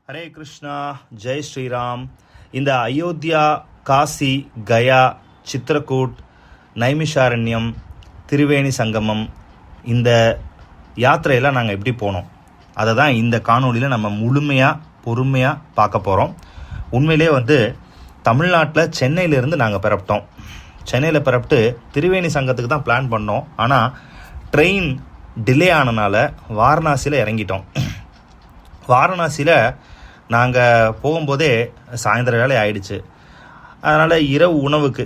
ஹரே கிருஷ்ணா, ஜெய் ஸ்ரீராம். இந்த அயோத்தியா, காசி, கயா, சித்ரகூட், நைமிஷாரண்யம், திரிவேணி சங்கமம், இந்த யாத்திரையெல்லாம் நாங்கள் எப்படி போனோம் அதை தான் இந்த காணொலியில் நம்ம முழுமையாக பொறுமையாக பார்க்க போகிறோம். உண்மையிலே தமிழ்நாட்டில் சென்னையிலேருந்து நாங்கள் பிறப்பிட்டோம். சென்னையில் பிறப்பிட்டு திரிவேணி சங்கத்துக்கு தான் பிளான் பண்ணோம். ஆனால் ட்ரெயின் டிலே ஆனனால வாரணாசியில் இறங்கிட்டோம். வாரணாசியில் நாங்கள் போகும்போதே சாயந்தர வேலை ஆயிடுச்சு. அதனால் இரவு உணவுக்கு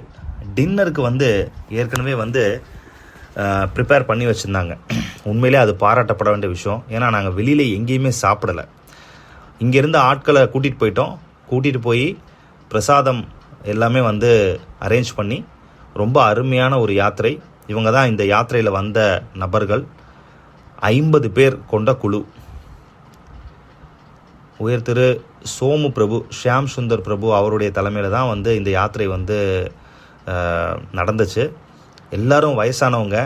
டின்னருக்கு ஏற்கனவே ப்ரிப்பேர் பண்ணி வச்சுருந்தாங்க. உண்மையிலே அது பாராட்டப்பட வேண்டிய விஷயம். ஏன்னா நாங்கள் வெளியில் எங்கேயுமே சாப்பிடலை. இங்கேருந்து ஆட்களை கூட்டிகிட்டு போயிட்டோம். கூட்டிகிட்டு போய் பிரசாதம் எல்லாமே அரேஞ்ச் பண்ணி ரொம்ப அருமையான ஒரு யாத்திரை. இவங்க தான் இந்த யாத்திரையில் வந்த நபர்கள். 50 பேர் கொண்ட குழு. உயர் திரு சோமு பிரபு, ஷியாம் சுந்தர் பிரபு அவருடைய தலைமையில் தான் இந்த யாத்திரை நடந்துச்சு. எல்லாரும் வயசானவங்க.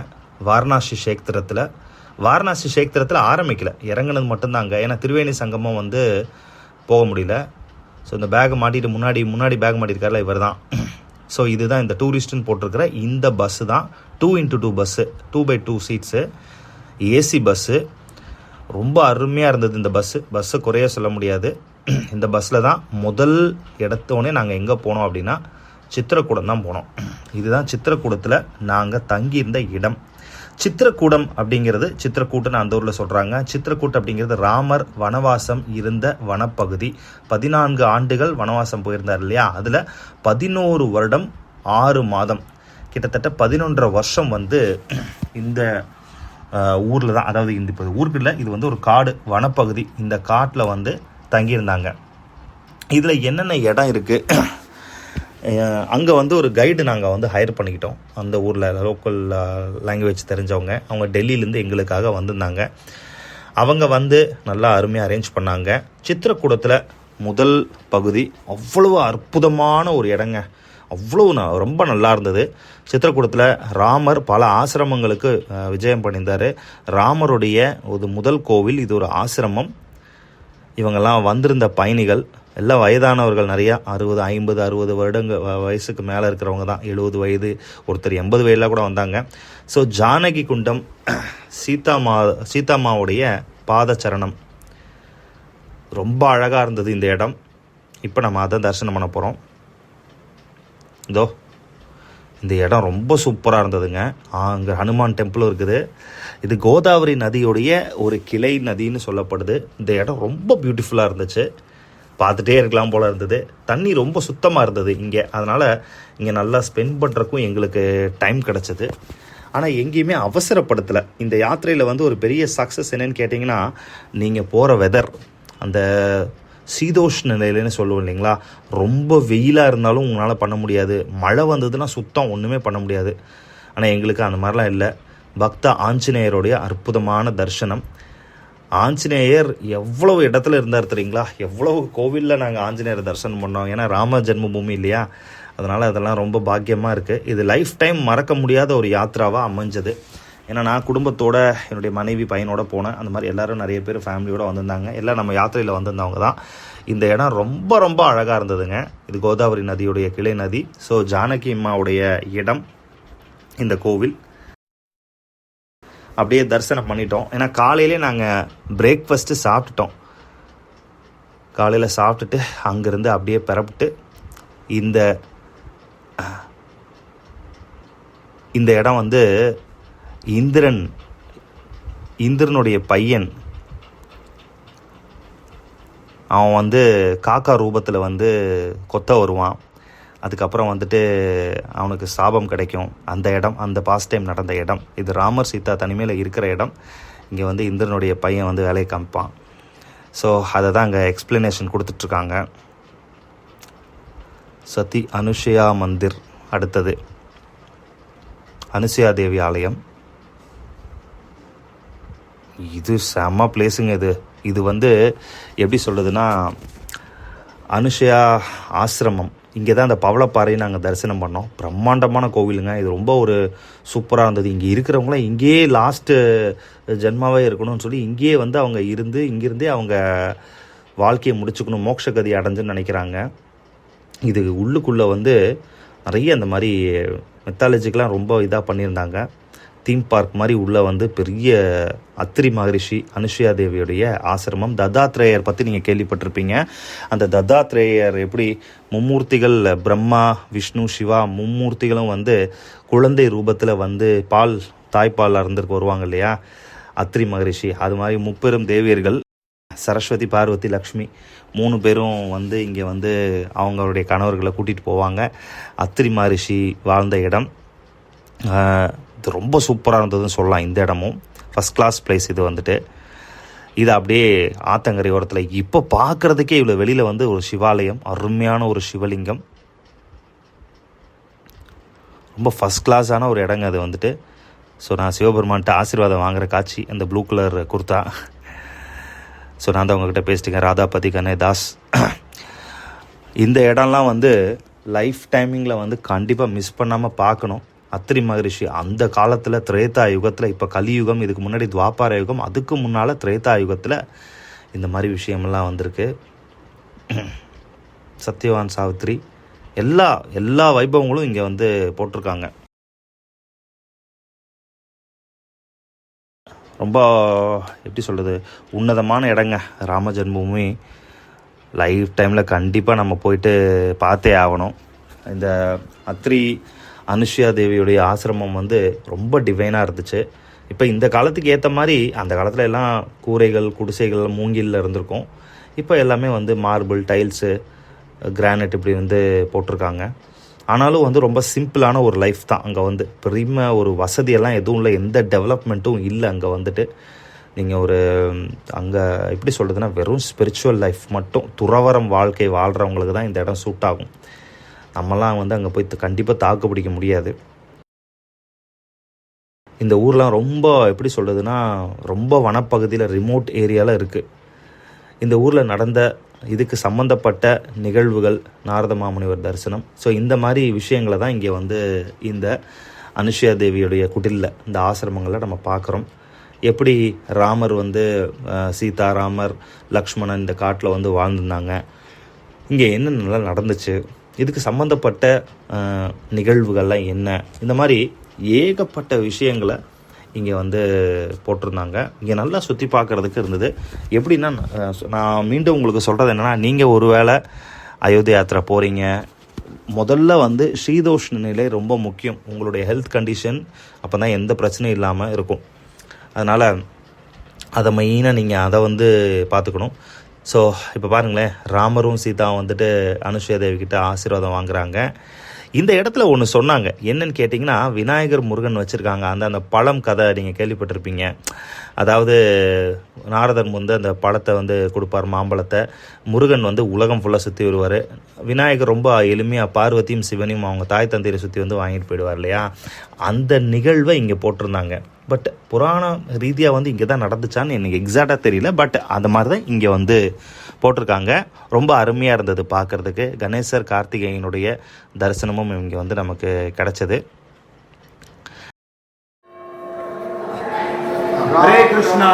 வாரணாசி க்ஷேத்திரத்தில் ஆரம்பிக்கல, இறங்குனது மட்டும்தாங்க. ஏன்னா திரிவேணி சங்கமம் போக முடியல. ஸோ இந்த பேக் மாட்டிட்டு முன்னாடி பேக் மாட்டிருக்காருல இவர் தான். ஸோ இதுதான் இந்த டூரிஸ்ட்டுன்னு போட்டிருக்கிற இந்த பஸ்ஸு தான். 2x2 bus, 2x2 seeds, AC bus. ரொம்ப அருமையாக இருந்தது இந்த பஸ்ஸு குறைய சொல்ல முடியாது. இந்த பஸ்ஸில் தான் முதல் இடத்தோடனே நாங்கள் எங்கே போனோம் அப்படின்னா சித்திரக்கூடம் தான் போனோம். இதுதான் சித்திரக்கூடத்தில் நாங்கள் தங்கியிருந்த இடம். சித்திரக்கூடம் அப்படிங்கிறது சித்திரக்கூட்டுன்னு அந்த ஊரில் சொல்கிறாங்க. சித்திரக்கூட்டு அப்படிங்கிறது ராமர் வனவாசம் இருந்த வனப்பகுதி. 14 ஆண்டுகள் வனவாசம் போயிருந்தார் இல்லையா, அதில் 11 வருடம் 6 மாதம், கிட்டத்தட்ட 11.5 வருஷம் இந்த ஊரில் தான். அதாவது இந்த இப்போ ஊருக்கு இல்லை, இது ஒரு காடு, வனப்பகுதி. இந்த காட்டில் தங்கியிருந்தாங்க. இதில் என்னென்ன இடம் இருக்குது, அங்கே ஒரு கைடு நாங்கள் ஹையர் பண்ணிக்கிட்டோம். அந்த ஊரில் லோக்கல் லாங்குவேஜ் தெரிஞ்சவங்க, அவங்க டெல்லியிலேருந்து எங்களுக்காக வந்திருந்தாங்க. அவங்க நல்லா அருமையாக அரேஞ்ச் பண்ணாங்க. சித்திரக்கூடத்தில் முதல் பகுதி அவ்வளவு அற்புதமான ஒரு இடங்க. ரொம்ப நல்லா இருந்தது. சித்திரக்கூடத்தில் ராமர் பல ஆசிரமங்களுக்கு விஜயம் பண்ணியிருந்தார். ராமருடைய ஒரு முதல் கோவில், இது ஒரு ஆசிரமம். இவங்கெல்லாம் வந்திருந்த பயணிகள் எல்லாம் வயதானவர்கள், நிறையா 50-60 வருடங்கள் வயசுக்கு மேலே இருக்கிறவங்க தான். 70 வயது, ஒருத்தர் 80 வயதில் கூட வந்தாங்க. ஸோ ஜானகி குண்டம், சீதாமாவுடைய பாதச்சரணம், ரொம்ப அழகாக இருந்தது இந்த இடம். இப்போ நம்ம அதை தரிசனம் பண்ண போகிறோம். இதோ இந்த இடம் ரொம்ப சூப்பராக இருந்ததுங்க. அங்கே ஹனுமான் டெம்பிளும் இருக்குது. இது கோதாவரி நதியுடைய ஒரு கிளை நதின்னு சொல்லப்படுது. இந்த இடம் ரொம்ப பியூட்டிஃபுல்லாக இருந்துச்சு. பார்த்துட்டே இருக்கலாம் போல் இருந்தது. தண்ணி ரொம்ப சுத்தமாக இருந்தது இங்கே. அதனால் இங்கே நல்லா ஸ்பெண்ட் பண்ணுறக்கும் எங்களுக்கு டைம் கிடச்சிது. ஆனால் எங்கேயுமே அவசரப்படுத்தலை. இந்த யாத்திரையில் ஒரு பெரிய சக்ஸஸ் என்னன்னு கேட்டிங்கன்னா, நீங்கள் போகிற வெதர், அந்த சீதோஷ்ண நிலைன்னு சொல்லுவோம் இல்லைங்களா, ரொம்ப வெயிலாக இருந்தாலும் உங்களால் பண்ண முடியாது. மழை வந்ததுன்னா சுத்தம் ஒன்றுமே பண்ண முடியாது. ஆனால் எங்களுக்கு அந்த மாதிரிலாம் இல்லை. பக்த ஆஞ்சநேயருடைய அற்புதமான தரிசனம். ஆஞ்சநேயர் எவ்வளவு இடத்துல இருந்தார் தெரியுங்களா, எவ்வளவு கோவிலில் நாங்கள் ஆஞ்சநேயர் தரிசனம் பண்ணோம். ஏன்னா ராம ஜென்மபூமி இல்லையா, அதனால் அதெல்லாம் ரொம்ப பாக்கியமாக இருக்குது. இது லைஃப் டைம் மறக்க முடியாத ஒரு யாத்திராவாக அமைஞ்சது. ஏன்னா நான் குடும்பத்தோடு, என்னுடைய மனைவி பையனோட போனேன். அந்த மாதிரி எல்லோரும் நிறைய பேர் ஃபேமிலியோடு வந்திருந்தாங்க. எல்லாம் நம்ம யாத்திரையில் வந்திருந்தவங்க தான். இந்த இடம் ரொம்ப ரொம்ப அழகாக இருந்ததுங்க. இது கோதாவரி நதியுடைய கிளை நதி. ஸோ ஜானகி அம்மாவுடைய இடம் இந்த கோவில். அப்படியே தரிசனம் பண்ணிட்டோம். ஏன்னா காலையிலே நாங்கள் பிரேக்ஃபாஸ்ட்டு சாப்பிட்டுட்டோம். காலையில் சாப்பிட்டுட்டு அங்கேருந்து அப்படியே பெறப்பட்டு இந்த இடம் இந்திரனுடைய பையன். அவன் காக்கா ரூபத்தில் கொத்த வருவான். அதுக்கப்புறம் அவனுக்கு சாபம் கிடைக்கும். அந்த இடம், அந்த பாஸ்ட் டைம் நடந்த இடம். இது ராமர் சீதா தனிமையில் இருக்கிற இடம். இங்கே இந்திரனுடைய பையன் வேலையை காமிப்பான். ஸோ அதை தான் அங்கே எக்ஸ்பிளனேஷன் கொடுத்துட்ருக்காங்க. சதி அனுஷயா மந்திர். அடுத்தது அனுசயா தேவி ஆலயம். இது செம்ம பிளேஸுங்க. இது எப்படி சொல்கிறதுனா, அனுஷயா ஆசிரமம். இங்கே தான் அந்த பவளப்பாறையை நாங்கள் தரிசனம் பண்ணோம். பிரம்மாண்டமான கோவிலுங்க. இது ரொம்ப ஒரு சூப்பராக இருந்தது. இங்கே இருக்கிறவங்களாம் இங்கேயே லாஸ்ட்டு ஜென்மாவே இருக்கணும்னு சொல்லி இங்கேயே அவங்க இங்கிருந்தே அவங்க வாழ்க்கையை முடிச்சுக்கணும், மோட்சகதி அடைஞ்சுன்னு நினைக்கிறாங்க. இது உள்ளுக்குள்ளே வந்து நிறைய இந்த மாதிரி மெத்தாலஜிக்கெலாம் ரொம்ப இதாக பண்ணியிருந்தாங்க. தீம் பார்க் மாதிரி உள்ளே வந்து பெரிய அத்திரி மகரிஷி அனுஷியா தேவியுடைய ஆசிரமம். தத்தாத்ரேயர் பற்றி நீங்கள் கேள்விப்பட்டிருப்பீங்க. அந்த தத்தாத்ரேயர் எப்படி மும்மூர்த்திகள், பிரம்மா, விஷ்ணு, சிவா மும்மூர்த்திகளும் வந்து குழந்தை ரூபத்தில் வந்து தாய்ப்பால் அறந்துருக்கு வருவாங்க இல்லையா, அத்திரி மகரிஷி. அது மாதிரி முப்பெரும் தேவியர்கள் சரஸ்வதி, பார்வதி, லக்ஷ்மி 3 பேரும் வந்து இங்கே வந்து அவங்களுடைய கணவர்களை கூட்டிகிட்டு போவாங்க. அத்திரி மகரிஷி வாழ்ந்த இடம் இது ரொம்ப சூப்பராக இருந்ததுன்னு சொல்லலாம். இந்த இடமும் ஃபஸ்ட் கிளாஸ் பிளேஸ். இது வந்துட்டு இது அப்படியே ஆத்தங்கரை ஓரத்தில் இப்போ பார்க்குறதுக்கே இவ்வளோ வெளியில் வந்து ஒரு சிவாலயம், அருமையான ஒரு சிவலிங்கம், ரொம்ப ஃபஸ்ட் கிளாஸான ஒரு இடங்க அது வந்துட்டு. ஸோ நான் சிவபெருமான்கிட்ட ஆசீர்வாதம் வாங்குகிற காட்சி அந்த ப்ளூ கலர் குர்த்தா. ஸோ நான் தான் உங்ககிட்ட பேசிட்டேங்க, ராதாபதி கணேதாஸ். இந்த இடம்லாம் வந்து லைஃப் டைமிங்கில் வந்து கண்டிப்பாக மிஸ் பண்ணாமல் பார்க்கணும். அத்திரி மகரிஷி அந்த காலத்தில் திரேதா யுகத்தில், இப்போ கலியுகம், இதுக்கு முன்னாடி துவாபார யுகம், அதுக்கு முன்னால் திரேதா யுகத்தில் இந்த மாதிரி விஷயமெல்லாம் வந்திருக்கு. சத்யவான் சாவித்ரி எல்லா வைபவங்களும் இங்கே வந்து போட்டிருக்காங்க. ரொம்ப எப்படி சொல்கிறது, உன்னதமான இடங்க ராம ஜென்மபூமி. லைஃப் டைமில் கண்டிப்பாக நம்ம போயிட்டு பார்த்தே ஆகணும். இந்த அத்ரி அனுஷியா தேவியுடைய ஆசிரமம் வந்து ரொம்ப டிவைனாக இருந்துச்சு. இப்போ இந்த காலத்துக்கு ஏற்ற மாதிரி அந்த காலத்தில் எல்லாம் கூரைகள், குடிசைகள், மூங்கிலில் இருந்திருக்கும். இப்போ எல்லாமே வந்து மார்பிள், டைல்ஸு, கிரானைட் இப்படி வந்து போட்டிருக்காங்க. ஆனாலும் வந்து ரொம்ப சிம்பிளான ஒரு லைஃப் தான் அங்கே வந்து. பெரிய ஒரு வசதியெல்லாம் எதுவும் இல்லை, எந்த டெவலப்மெண்ட்டும் இல்லை அங்கே வந்துட்டு. நீங்கள் ஒரு அங்கே எப்படி சொல்கிறதுனா வெறும் ஸ்பிரிச்சுவல் லைஃப் மட்டும், துறவரம் வாழ்க்கை வாழ்கிறவங்களுக்கு தான் இந்த இடம் சூட் ஆகும். நம்மலாம் வந்து அங்கே போய் கண்டிப்பாக தாக்கு பிடிக்க முடியாது. இந்த ஊர்லாம் ரொம்ப எப்படி சொல்கிறதுனா ரொம்ப வனப்பகுதியில், ரிமோட் ஏரியாவில் இருக்குது. இந்த ஊரில் நடந்த இதுக்கு சம்மந்தப்பட்ட நிகழ்வுகள், நாரத மாமுனிவர் தரிசனம், ஸோ இந்த மாதிரி விஷயங்களை தான் இங்கே வந்து இந்த அனுஷியா தேவியுடைய குடிலில், இந்த ஆசிரமங்களில் நம்ம பார்க்குறோம். எப்படி ராமர் வந்து சீதா, ராமர், லக்ஷ்மணன் இந்த காட்டில் வந்து வாழ்ந்துருந்தாங்க, இங்கே என்னென்னலாம் நடந்துச்சு, இதுக்கு சம்மந்தப்பட்ட நிகழ்வுகள்லாம் என்ன, இந்த மாதிரி ஏகப்பட்ட விஷயங்களை இங்கே வந்து போட்டிருந்தாங்க. இங்கே நல்லா சுற்றி பார்க்குறதுக்கு இருந்தது. எப்படின்னா நான் மீண்டும் உங்களுக்கு சொல்கிறது என்னென்னா, நீங்கள் ஒரு வேளை அயோத்தி யாத்திரை போகிறீங்க, முதல்ல வந்து சீதோஷ்ண நிலை ரொம்ப முக்கியம். உங்களுடைய ஹெல்த் கண்டிஷன் அப்போ தான் எந்த பிரச்சனையும் இல்லாமல் இருக்கும். அதனால் அதை மெயினாக நீங்கள் அதை வந்து பார்த்துக்கணும். ஸோ இப்போ பாருங்களேன், ராமரும் சீதாவும் வந்துட்டு அனுஷியா தேவிக்கிட்ட ஆசீர்வாதம் வாங்குகிறாங்க. இந்த இடத்துல ஒன்று சொன்னாங்க, என்னன்னு கேட்டிங்கன்னா, விநாயகர் முருகன் வச்சுருக்காங்க. அந்த பழம் கதை நீங்கள் கேள்விப்பட்டிருப்பீங்க. அதாவது நாரதர் வந்து அந்த பழத்தை வந்து கொடுப்பார், மாம்பழத்தை. முருகன் வந்து உலகம் ஃபுல்லாக சுற்றி வருவார். விநாயகர் ரொம்ப எளிமையாக பார்வதியும் சிவனையும் அவங்க தாய் தந்தையை சுற்றி வந்து வாங்கிட்டு போயிடுவார் இல்லையா. அந்த நிகழ்வை இங்கே போட்டிருந்தாங்க. பட் புராண ரீதியாக வந்து இங்கே தான் நடந்துச்சான்னு எனக்கு எக்ஸாக்டாக தெரியல. பட் அந்த மாதிரி தான் இங்கே வந்து போட்டிருக்காங்க. ரொம்ப அருமையாக இருந்தது பார்க்குறதுக்கு. கணேசர் கார்த்திகேயனுடைய தரிசனமும் இங்கே வந்து நமக்கு கிடைச்சது. ஹரே கிருஷ்ணா,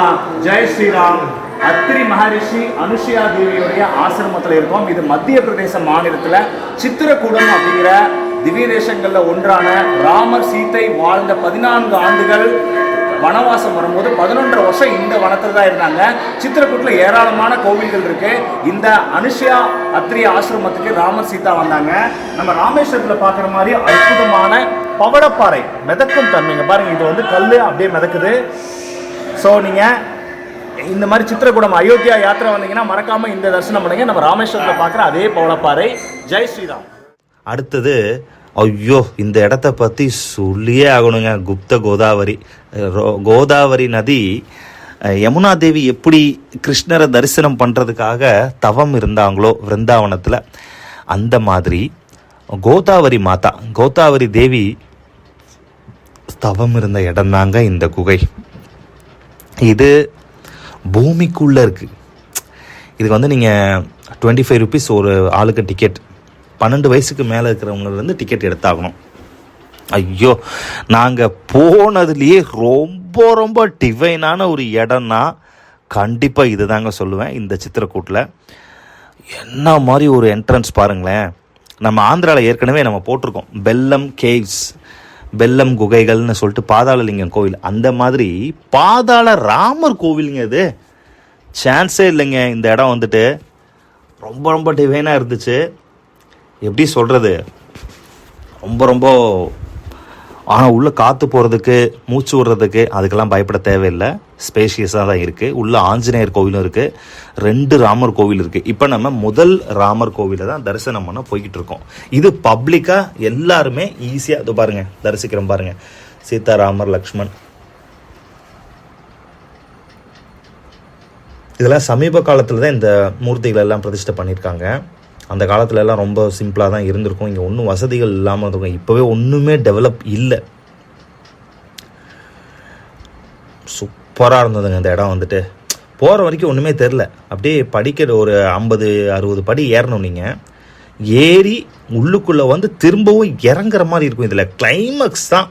ஜெய் ஸ்ரீராம். அத்ரி மகரிஷி அனுஷியா தேவியுடைய ஆசிரமத்தில் இருக்கோம். இது மத்திய பிரதேச மாநிலத்தில் சித்திரக்கூடம் அப்படிங்கிற திவ்ய தேசங்களில் ஒன்றான. ராமர் சீதை வாழ்ந்த 14 ஆண்டுகள் வனவாசம் வரும்போது 11 வருஷம் இந்த வனத்தில் தான் இருந்தாங்க. சித்திரக்கூட்டில் ஏராளமான கோவில்கள் இருக்கு. இந்த அனுஷியா அத்ரி ஆசிரமத்துக்கு ராமர் சீதா வந்தாங்க. நம்ம ராமேஸ்வரத்தில் பார்க்குற மாதிரி அற்புதமான பவளப்பாறை, மிதக்கும் தன்மைங்க பாருங்க. இது வந்து கல் அப்படியே மிதக்குது. ஸோ நீங்கள் இந்த மாதிரி சித்திரக்கூடம் அயோத்தியா யாத்திரை வந்தீங்கன்னா மறக்காம இந்த தரிசனம் பண்ணுங்க. நம்ம ராமேஸ்வரத்தில் பார்க்குற அதே பவளப்பாறை. ஜெய் ஸ்ரீராம். அடுத்தது, ஐயோ இந்த இடத்த பற்றி சொல்லியே ஆகணுங்க. குப்த கோதாவரி நதி. யமுனா தேவி எப்படி கிருஷ்ணரை தரிசனம் பண்ணுறதுக்காக தவம் இருந்தாங்களோ விருந்தாவனத்தில், அந்த மாதிரி கோதாவரி தேவி தவம் இருந்த இடம்தாங்க இந்த குகை. இது பூமிக்குள்ளே இருக்குது. இதுக்கு வந்து நீங்கள் 25 rupees ஒரு ஆளுக்கு டிக்கெட். 12 வயசுக்கு மேலே இருக்கிறவங்கலேருந்து டிக்கெட் எடுத்தாகணும். ஐயோ, நாங்கள் போனதுலேயே ரொம்ப ரொம்ப டிவைனான ஒரு இடம்னா கண்டிப்பாக இது தாங்க சொல்லுவேன். இந்த சித்திரக்கூட்டில் என்ன மாதிரி ஒரு என்ட்ரன்ஸ் பாருங்களேன். நம்ம ஆந்திராவில் ஏற்கனவே நம்ம போட்டிருக்கோம் பெல்லம் கேவ்ஸ், பெல்லம் குகைகள்னு சொல்லிட்டு பாதாளலிங்கம் கோவில். அந்த மாதிரி பாதாள ராமர் கோவிலுங்க இது. சான்ஸே இல்லைங்க. இந்த இடம் வந்துட்டு ரொம்ப ரொம்ப டிவைனாக இருந்துச்சு. எப்படி சொல்கிறது, ரொம்ப ரொம்ப ஆனால் உள்ளே காற்று போகிறதுக்கு மூச்சு விடுறதுக்கு அதுக்கெல்லாம் பயப்பட தேவையில்லை. ஸ்பேஷியஸாக தான் இருக்குது. உள்ளே ஆஞ்சநேயர் கோவிலும் இருக்குது, 2 ராமர் கோவில் இருக்குது. இப்போ நம்ம முதல் ராமர் கோவிலை தான் தரிசனம் பண்ண போய்கிட்டு இருக்கோம். இது பப்ளிக்காக எல்லாருமே ஈஸியாக இது பாருங்கள் தரிசிக்கிறோம் பாருங்கள். சீதாராமர், லக்ஷ்மண், இதெல்லாம் சமீப காலத்தில் தான் இந்த மூர்த்திகள் எல்லாம் பிரதிஷ்டை பண்ணியிருக்காங்க. அந்த காலத்துல எல்லாம் ரொம்ப சிம்பிளாக தான் இருந்திருக்கும். இங்கே ஒன்றும் வசதிகள் இல்லாமல் இருக்கும். இப்போவே ஒன்றுமே டெவலப் இல்லை. சூப்பராக இருந்ததுங்க இந்த இடம் வந்துட்டு. போகிற வரைக்கும் ஒன்றுமே தெரில. அப்படியே படிக்கிற ஒரு 50-60 படி ஏறணும். நீங்கள் ஏறி உள்ளுக்குள்ளே வந்து திரும்பவும் இறங்குற மாதிரி இருக்கும். இதில் கிளைமேக்ஸ் தான்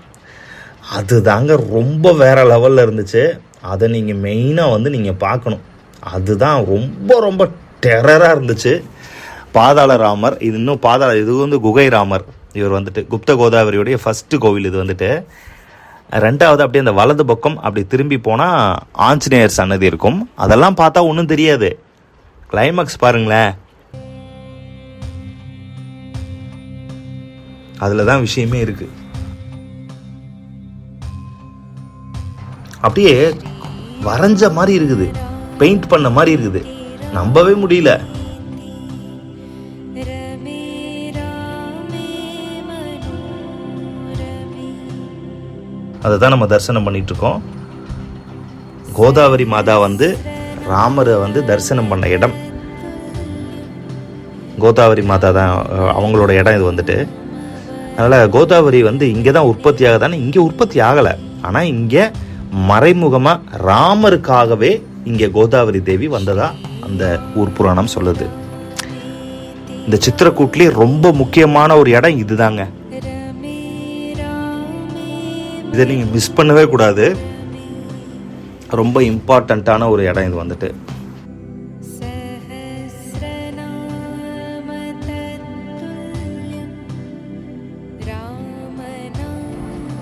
அது தாங்க ரொம்ப வேறு லெவலில் இருந்துச்சு. அதை நீங்கள் மெயினாக வந்து நீங்கள் பார்க்கணும். அதுதான் ரொம்ப ரொம்ப டெரராக இருந்துச்சு. பாதாள ராமர், இது இன்னும் இது வந்து குகை ராமர். இவர் வந்துட்டு குப்த கோதாவரியுடைய ஃபஸ்ட்டு கோவில் இது வந்துட்டு. 2வது அப்படியே அந்த வலது பக்கம் அப்படி திரும்பி போனால் ஆஞ்சநேயர் சன்னதி இருக்கும். அதெல்லாம் பார்த்தா ஒன்றும் தெரியாது. கிளைமேக்ஸ் பாருங்களேன், அதில் தான் விஷயமே இருக்கு. அப்படியே வரைஞ்ச மாதிரி இருக்குது, பெயிண்ட் பண்ண மாதிரி இருக்குது. நம்பவே முடியல. அதை தான் நம்ம தரிசனம் பண்ணிட்டு இருக்கோம். கோதாவரி மாதா வந்து ராமரை வந்து தரிசனம் பண்ண இடம். கோதாவரி மாதா தான் அவங்களோட இடம் இது வந்துட்டு. அதனால் கோதாவரி வந்து இங்கே தான் உற்பத்தி ஆகுதானே, இங்கே உற்பத்தி ஆகலை. ஆனால் இங்கே மறைமுகமாக ராமருக்காகவே இங்கே கோதாவரி தேவி வந்ததா அந்த ஊர் புராணம் சொல்லுது. இந்த சித்திரக்கூட்லேயே ரொம்ப முக்கியமான ஒரு இடம் இதுதாங்க. இதை நீங்கள் மிஸ் பண்ணவே கூடாது. ரொம்ப இம்பார்ட்டண்ட்டான ஒரு இடம் இது வந்துட்டு.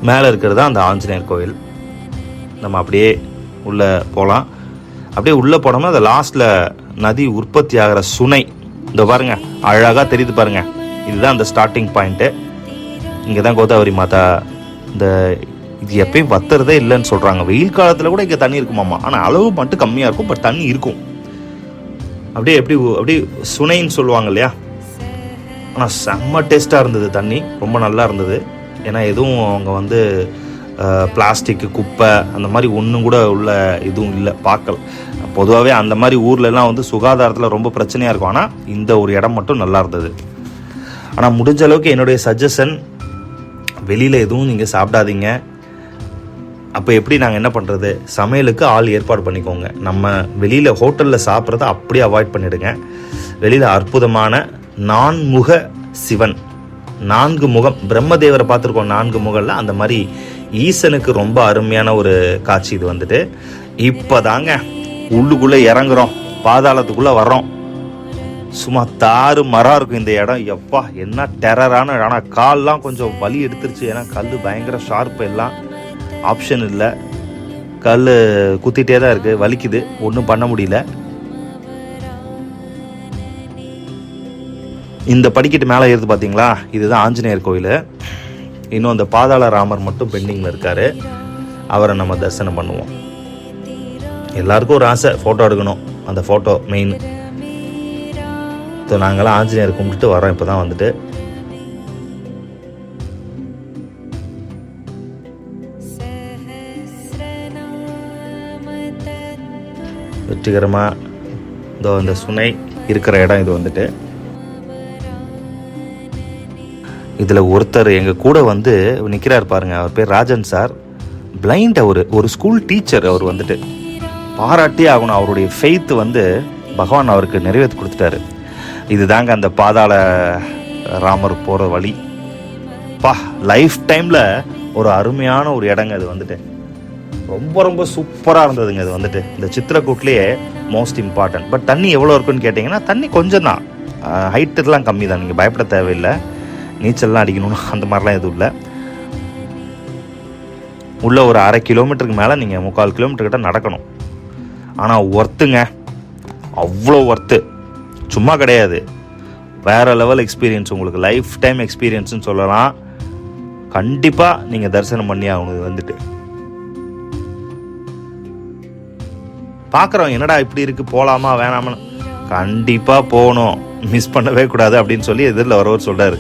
மேலே இருக்கிறது அந்த ஆஞ்சநேயர் கோவில். நம்ம அப்படியே உள்ளே போகலாம். அப்படியே உள்ளே போனோம்னா அந்த லாஸ்ட்டில் நதி உற்பத்தி ஆகிற சுனை இந்த பாருங்க, அழகாக தெரியுது பாருங்க. இதுதான் அந்த ஸ்டார்டிங் பாயிண்ட்டு. இங்கே தான் கோதாவரி மாதா. இந்த இது எப்பயும் வத்துறதே இல்லைன்னு சொல்கிறாங்க. வெயில் காலத்தில் கூட இங்கே தண்ணி இருக்குமாம்மா. ஆனால் அளவு மட்டும் கம்மியாக இருக்கும், பட் தண்ணி இருக்கும். அப்படியே அப்படி சுனைன்னு சொல்லுவாங்க இல்லையா. ஆனால் செம்ம டேஸ்ட்டாக இருந்தது தண்ணி, ரொம்ப நல்லா இருந்தது. ஏன்னா எதுவும் அவங்க வந்து பிளாஸ்டிக்கு குப்பை அந்த மாதிரி ஒன்றும் கூட உள்ள எதுவும் இல்லை, பார்க்கல. பொதுவாகவே அந்த மாதிரி ஊர்லெலாம் வந்து சுகாதாரத்தில் ரொம்ப பிரச்சனையாக இருக்கும். ஆனால் இந்த ஒரு இடம் மட்டும் நல்லா இருந்தது. ஆனால் முடிஞ்ச அளவுக்கு என்னுடைய சஜஷன், வெளியில் எதுவும் நீங்கள் சாப்பிடாதீங்க. அப்போ எப்படி நாங்கள் என்ன பண்ணுறது, சமையலுக்கு ஆள் ஏற்பாடு பண்ணிக்கோங்க. நம்ம வெளியில் ஹோட்டலில் சாப்பிட்றத அப்படியே அவாய்ட் பண்ணிவிடுங்க. வெளியில் அற்புதமான 4 முக சிவன், 4 முகம், பிரம்மதேவரை பார்த்துருக்கோம் 4 முகம்ல, அந்த மாதிரி ஈசனுக்கு ரொம்ப அருமையான ஒரு காட்சி இது வந்துட்டு. இப்போ தாங்க உள்ளுக்குள்ளே இறங்குறோம், பாதாளத்துக்குள்ளே வர்றோம். சும்மா தாறு மரம் இருக்கும் இந்த இடம். எப்பா என்ன டெரரான. ஆனால் கால்லாம் கொஞ்சம் வலி எடுத்துருச்சு. ஏன்னா கல் பயங்கர ஷார்ப்பு, எல்லாம் ஆப்ஷன் இல்லை. கல் குத்திட்டே தான் இருக்குது, வலிக்குது, ஒன்றும் பண்ண முடியல. இந்த படிக்கட்டு மேலே ஏறுது பார்த்தீங்களா, இதுதான் ஆஞ்சநேயர் கோயில். இன்னும் அந்த பாதாள ராமர் மட்டும் பெண்டிங்கில் இருக்கார். அவரை நம்ம தரிசனம் பண்ணுவோம். எல்லாருக்கும் ஒரு ஆசை ஃபோட்டோ எடுக்கணும், அந்த ஃபோட்டோ மெயின். ஸோ நாங்களாம் ஆஞ்சநேயர் கும்பிட்டுட்டு வரோம். இப்போ தான் வந்துட்டு வெற்றிகரமாக இதோ இந்த சுனை இருக்கிற இடம் இது வந்துட்டு. இதில் ஒருத்தர் எங்கள் கூட வந்து நிற்கிறார் பாருங்க, அவர் பேர் ராஜன் சார். பிளைண்ட், ஒரு ஸ்கூல் டீச்சர். அவர் வந்துட்டு பாராட்டி ஆகணும். அவருடைய ஃபெய்த் வந்து பகவான் அவருக்கு நிறைவேற்றி கொடுத்துட்டாரு. இது தாங்க அந்த பாதாள ராமர் போகிற வழி. லைஃப் டைமில் ஒரு அருமையான ஒரு இடங்க இது வந்துட்டு. ரொம்ப ரொம்ப சூப்பராக இருந்ததுங்க. இது வந்துட்டு இந்த சித்திரக்கூட்லேயே மோஸ்ட் இம்பார்ட்டன்ட். பட் தண்ணி எவ்வளோ இருக்குன்னு கேட்டிங்கன்னா தண்ணி கொஞ்சம் தான், ஹைட்டுலாம் கம்மி தான், நீங்கள் பயப்பட தேவையில்லை. நீச்சல்லாம் அடிக்கணும்னு அந்த மாதிரிலாம் எதுவும் இல்லை. உள்ளே ஒரு 1/2 கிலோமீட்டருக்கு மேலே நீங்கள் 3/4 கிலோமீட்டர் கிட்ட நடக்கணும். ஆனால் ஒர்த்துங்க, அவ்வளோ ஒர்த்து, சும்மா கிடையாது. வேறு லெவல் எக்ஸ்பீரியன்ஸ், உங்களுக்கு லைஃப் டைம் எக்ஸ்பீரியன்ஸ்னு சொல்லலாம். கண்டிப்பாக நீங்கள் தரிசனம் பண்ணி ஆகணும். இது வந்துட்டு பார்க்குறோம், என்னடா இப்படி இருக்குது, போகலாமா வேணாமா, கண்டிப்பாக போகணும், மிஸ் பண்ணவே கூடாது அப்படின்னு சொல்லி எதிரில் வரவர் சொல்கிறாரு.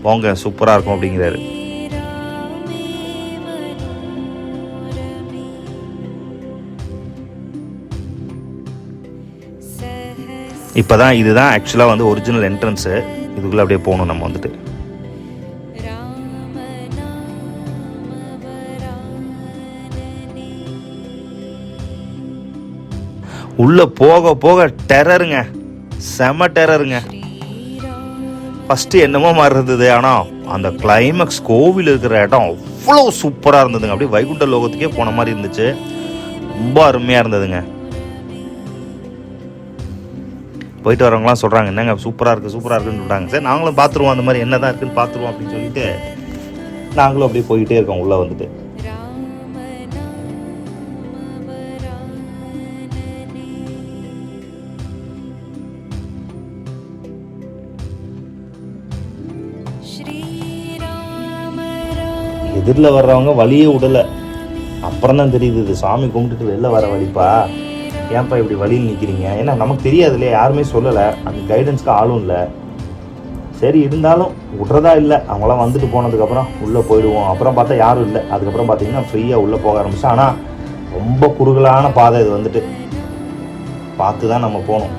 போங்க, சூப்பராக இருக்கும் அப்படிங்கிறாரு. இப்போ தான் இதுதான் ஆக்சுவலாக வந்து ஒரிஜினல் என்ட்ரன்ஸு. இதுக்குள்ளே அப்படியே போகணும் நம்ம வந்துட்டு. உள்ளே போக போக டெரருங்க, செம டெரருங்க. ஃபஸ்ட்டு என்னமோ மாதிரி இருந்தது, ஆனால் அந்த கிளைமேக்ஸ், கோவில் இருக்கிற இடம் அவ்வளோ சூப்பராக இருந்ததுங்க. அப்படியே வைகுண்ட லோகத்துக்கே போன மாதிரி இருந்துச்சு. ரொம்ப அருமையாக இருந்ததுங்க. போயிட்டு வரவங்களாம் சொல்கிறாங்க, என்னங்க சூப்பராக இருக்குது சூப்பராக இருக்குன்னு சொல்கிறாங்க. சரி நாங்களும் பார்த்துருவோம், அந்த மாதிரி என்ன தான் இருக்குன்னு பார்த்துருவோம் அப்படின்னு சொல்லிட்டு நாங்களும் அப்படியே போய்கிட்டே இருக்கோம் உள்ளே வந்துட்டு. எதிரில் வர்றவங்க வழியே விடலை. அப்புறம் தான் தெரியுது, இது சாமி கும்பிட்டுட்டு வெளில வர வழிப்பா, ஏன்ப்பா இப்படி வழியில் நிற்கிறீங்க, ஏன்னா நமக்கு தெரியாது இல்லையா, யாருமே சொல்லலை, அந்த கைடன்ஸ்க்கு ஆளும் இல்லை. சரி இருந்தாலும் விட்றதா இல்லை, அவங்களாம் வந்துட்டு போனதுக்கப்புறம் உள்ளே போயிடுவோம். அப்புறம் பார்த்தா யாரும் இல்லை. அதுக்கப்புறம் பார்த்தீங்கன்னா ஃப்ரீயாக உள்ளே போக ஆரம்பிச்சோம். ஆனால் ரொம்ப குறுகலான பாதை இது வந்துட்டு, பார்த்து தான் நம்ம போகணும்.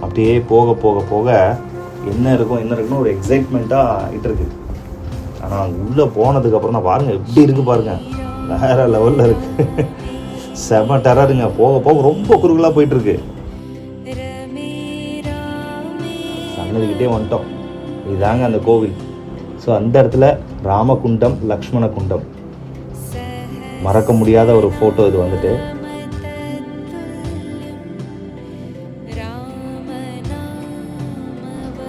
அப்படியே போக போக போக என்ன இருக்குன்னு ஒரு எக்ஸைட்மெண்ட்டாக ஆகிட்டு இருக்கு. ஆனால் உள்ளே போனதுக்கப்புறம் தான் பாருங்கள் எப்படி இருக்குது பாருங்கள், வேறு லெவலில் இருக்குது. செம டெரருங்க. போக போக ரொம்ப குறுகலாக போயிட்டுருக்கு. சன்னதிக்கிட்டே வந்துட்டோம். இதுதாங்க அந்த கோவில். ஸோ அந்த இடத்துல ராமகுண்டம், லக்ஷ்மண குண்டம், மறக்க முடியாத ஒரு ஃபோட்டோ இது வந்துட்டு.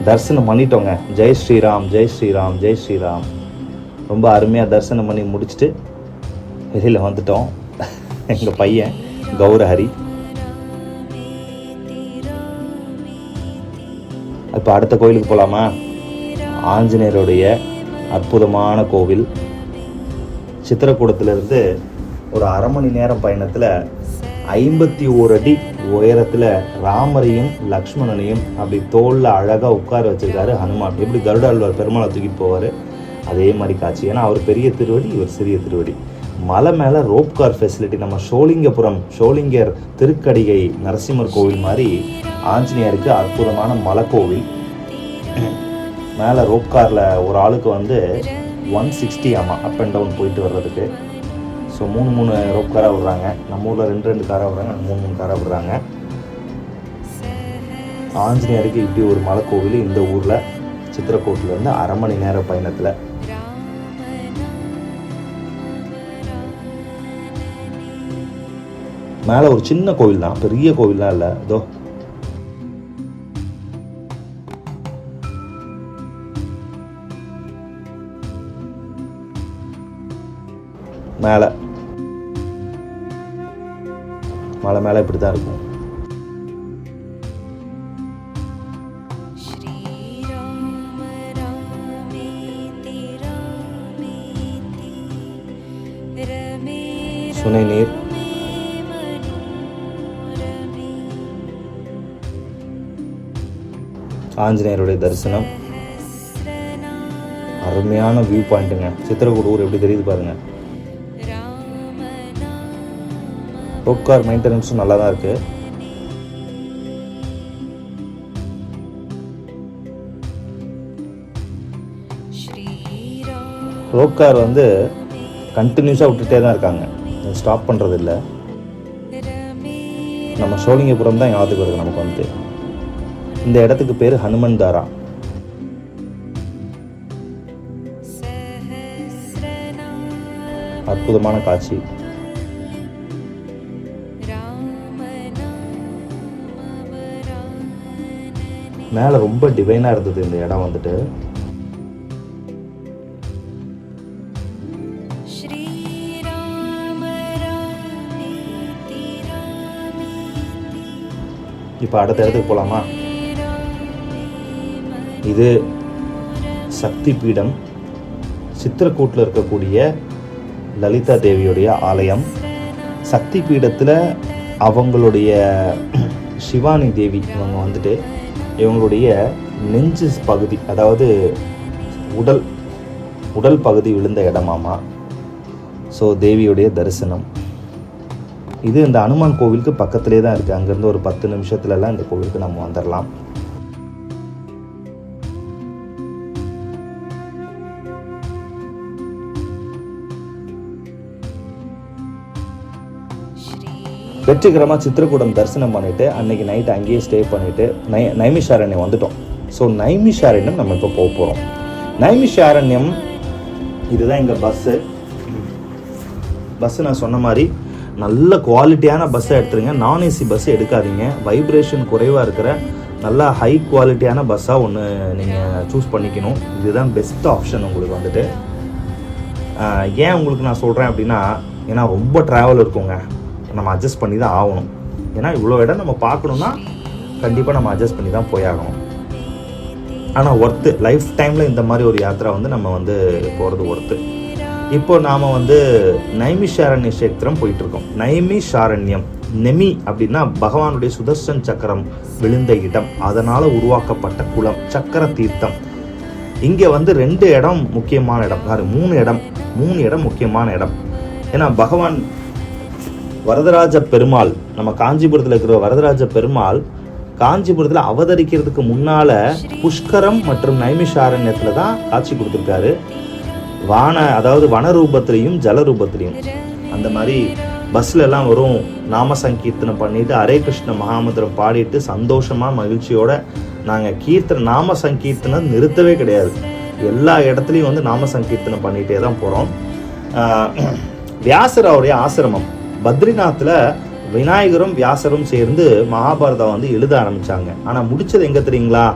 தரிசனம் பண்ணிட்டோங்க. ஜெய் ஸ்ரீராம், ஜெய் ஸ்ரீராம், ஜெய் ஸ்ரீராம். ரொம்ப அருமையாக தரிசனம் பண்ணி முடிச்சுட்டு வெளியில் வந்துட்டோம். எங்கள் பையன் கௌரஹரி. இப்போ அடுத்த கோயிலுக்கு போகலாமா? ஆஞ்சநேயருடைய அற்புதமான கோவில். சித்திரக்கூடத்திலிருந்து ஒரு 1/2 மணி நேரம் பயணத்தில் 51 அடி உயரத்தில் ராமரையும் லக்ஷ்மணனையும் அப்படி தோளில் அழகாக உட்கார வச்சிருக்காரு ஹனுமான். எப்படி கருடாழ்வார் பெருமாளை தூக்கிட்டு போவார் அதே மாதிரி காட்சி. ஏன்னா அவர் பெரிய திருவடி, இவர் சிறிய திருவடி. மலை மேலே ரோப் கார் ஃபெசிலிட்டி. நம்ம ஷோலிங்கர் திருக்கடிகை நரசிம்மர் கோவில் மாதிரி ஆஞ்சநேயருக்கு அற்புதமான மலை கோவில். மேலே ரோப் காரில் ஒரு ஆளுக்கு வந்து 160 ஆமாம் அப் அண்ட் டவுன் போயிட்டு வர்றதுக்கு. ஸோ 3 ரோப் காராக விடுறாங்க. நம்ம ஊரில் 2 காராக விடுறாங்க, 3 காராக விடுறாங்க. ஆஞ்சநேயருக்கு இப்படி ஒரு மலை கோவில் இந்த ஊரில் சித்திரக்கூட்டிலேருந்து 1/2 மணி நேர பயணத்தில். மேலே ஒரு சின்ன கோவில் தான், பெரிய கோவில்லாம் இல்லை. இதோ மேலே மலை மேலே இப்படி தான் இருக்கும். சுனை நீர், ஆஞ்சநேயருடைய தரிசனம், அருமையான வியூ பாயிண்ட்டுங்க. சித்திரக்கூட ஊர் எப்படி தெரியுது பாருங்க. ரோப் கார் மெயின்டெனன்ஸும் நல்லா தான் இருக்குது. ரோப் கார் வந்து கண்டினியூஸாக விட்டுட்டே தான் இருக்காங்க. ஸ்டாப் பண்ணுறது இல்லை. நம்ம சோழிங்கபுரம் தான் ஞாபகத்துக்கு வருது நமக்கு வந்து. இந்த இடத்துக்கு பேர் ஹனுமன் தாரா. அற்புதமான காட்சி. மேலே ரொம்ப டிவைனாக இருந்தது இந்த இடம் வந்துட்டு. இப்போ அடுத்த இடத்துக்கு போகலாமா? இது சக்தி பீடம், சித்திரக்கூட்டில் இருக்கக்கூடிய லலிதா தேவியுடைய ஆலயம். சக்தி பீடத்தில் அவங்களுடைய சிவானி தேவி இவங்க வந்துட்டு இவங்களுடைய நெஞ்சு பகுதி, அதாவது உடல் பகுதி விழுந்த இடமாமா. ஸோ தேவியுடைய தரிசனம் இது இந்த அனுமான் கோவிலுக்கு பக்கத்திலே தான் இருக்குது. அங்கேருந்து ஒரு 10 நிமிஷத்துலலாம் இந்த கோவிலுக்கு நம்ம வந்துடலாம். வெற்றிகரமாக சித்திரக்கூடம் தரிசனம் பண்ணிவிட்டு அன்றைக்கி நைட்டு அங்கேயே ஸ்டே பண்ணிவிட்டு நைமிஷாரண்யம் வந்துட்டோம். ஸோ நைமிஷாரண்யம் நம்ம இப்போ போக போகிறோம். நைமிஷாரண்யம் இதுதான் எங்கள் பஸ்ஸு. நான் சொன்ன மாதிரி நல்ல குவாலிட்டியான பஸ்ஸை எடுத்துருங்க. நான் ஏசி பஸ்ஸை எடுக்காதீங்க. வைப்ரேஷன் குறைவாக இருக்கிற நல்லா ஹை குவாலிட்டியான பஸ்ஸாக ஒன்று நீங்கள் சூஸ் பண்ணிக்கணும். இதுதான் பெஸ்ட் ஆப்ஷன் உங்களுக்கு வந்துட்டு. ஏன் உங்களுக்கு நான் சொல்கிறேன் அப்படின்னா, ஏன்னா ரொம்ப ட்ராவல் இருக்குங்க, நம்ம அட்ஜஸ்ட் பண்ணி தான் ஆகணும். ஏன்னா இவ்வளோ இடம் நம்ம பார்க்கணுன்னா கண்டிப்பாக நம்ம அட்ஜஸ்ட் பண்ணி தான் போயாகணும். ஆனால் ஒர்த்து, லைஃப் டைமில் இந்த மாதிரி ஒரு யாத்திரை வந்து நம்ம வந்து போகிறது ஒர்த்து. இப்போ நாம் வந்து நைமிஷாரண்ய கஷேத்திரம் போயிட்டுருக்கோம். நைமிஷாரண்யம், நெமி அப்படின்னா பகவானுடைய சுதர்சன் சக்கரம் விழுந்த இடம், அதனால் உருவாக்கப்பட்ட குளம், சக்கர தீர்த்தம். இங்கே வந்து 2 இடம் முக்கியமான இடம், 3 இடம் முக்கியமான இடம். ஏன்னா பகவான் வரதராஜ பெருமாள், நம்ம காஞ்சிபுரத்தில் இருக்கிற வரதராஜ பெருமாள் காஞ்சிபுரத்தில் அவதரிக்கிறதுக்கு முன்னால் புஷ்கரம் மற்றும் நைமிஷாரண்யத்தில் தான் காட்சி கொடுத்துருக்காரு. அதாவது வன ரூபத்திலையும் ஜல ரூபத்திலையும். அந்த மாதிரி பஸ்லெல்லாம் வரும், நாம சங்கீர்த்தனம் பண்ணிட்டு ஹரே கிருஷ்ண மகாமந்திரம் பாடிட்டு சந்தோஷமாக மகிழ்ச்சியோட நாங்கள் நாம சங்கீர்த்தனம் நிறுத்தவே கிடையாது. எல்லா இடத்துலையும் வந்து நாம சங்கீர்த்தனம் பண்ணிகிட்டே தான் போகிறோம். வியாசராவுடைய ஆசிரமம் பத்ரிநாத்தில் விநாயகரும் வியாசரும் சேர்ந்து மகாபாரதம் வந்து எழுத ஆரம்பித்தாங்க. ஆனால் முடித்தது எங்கே தெரியுங்களா?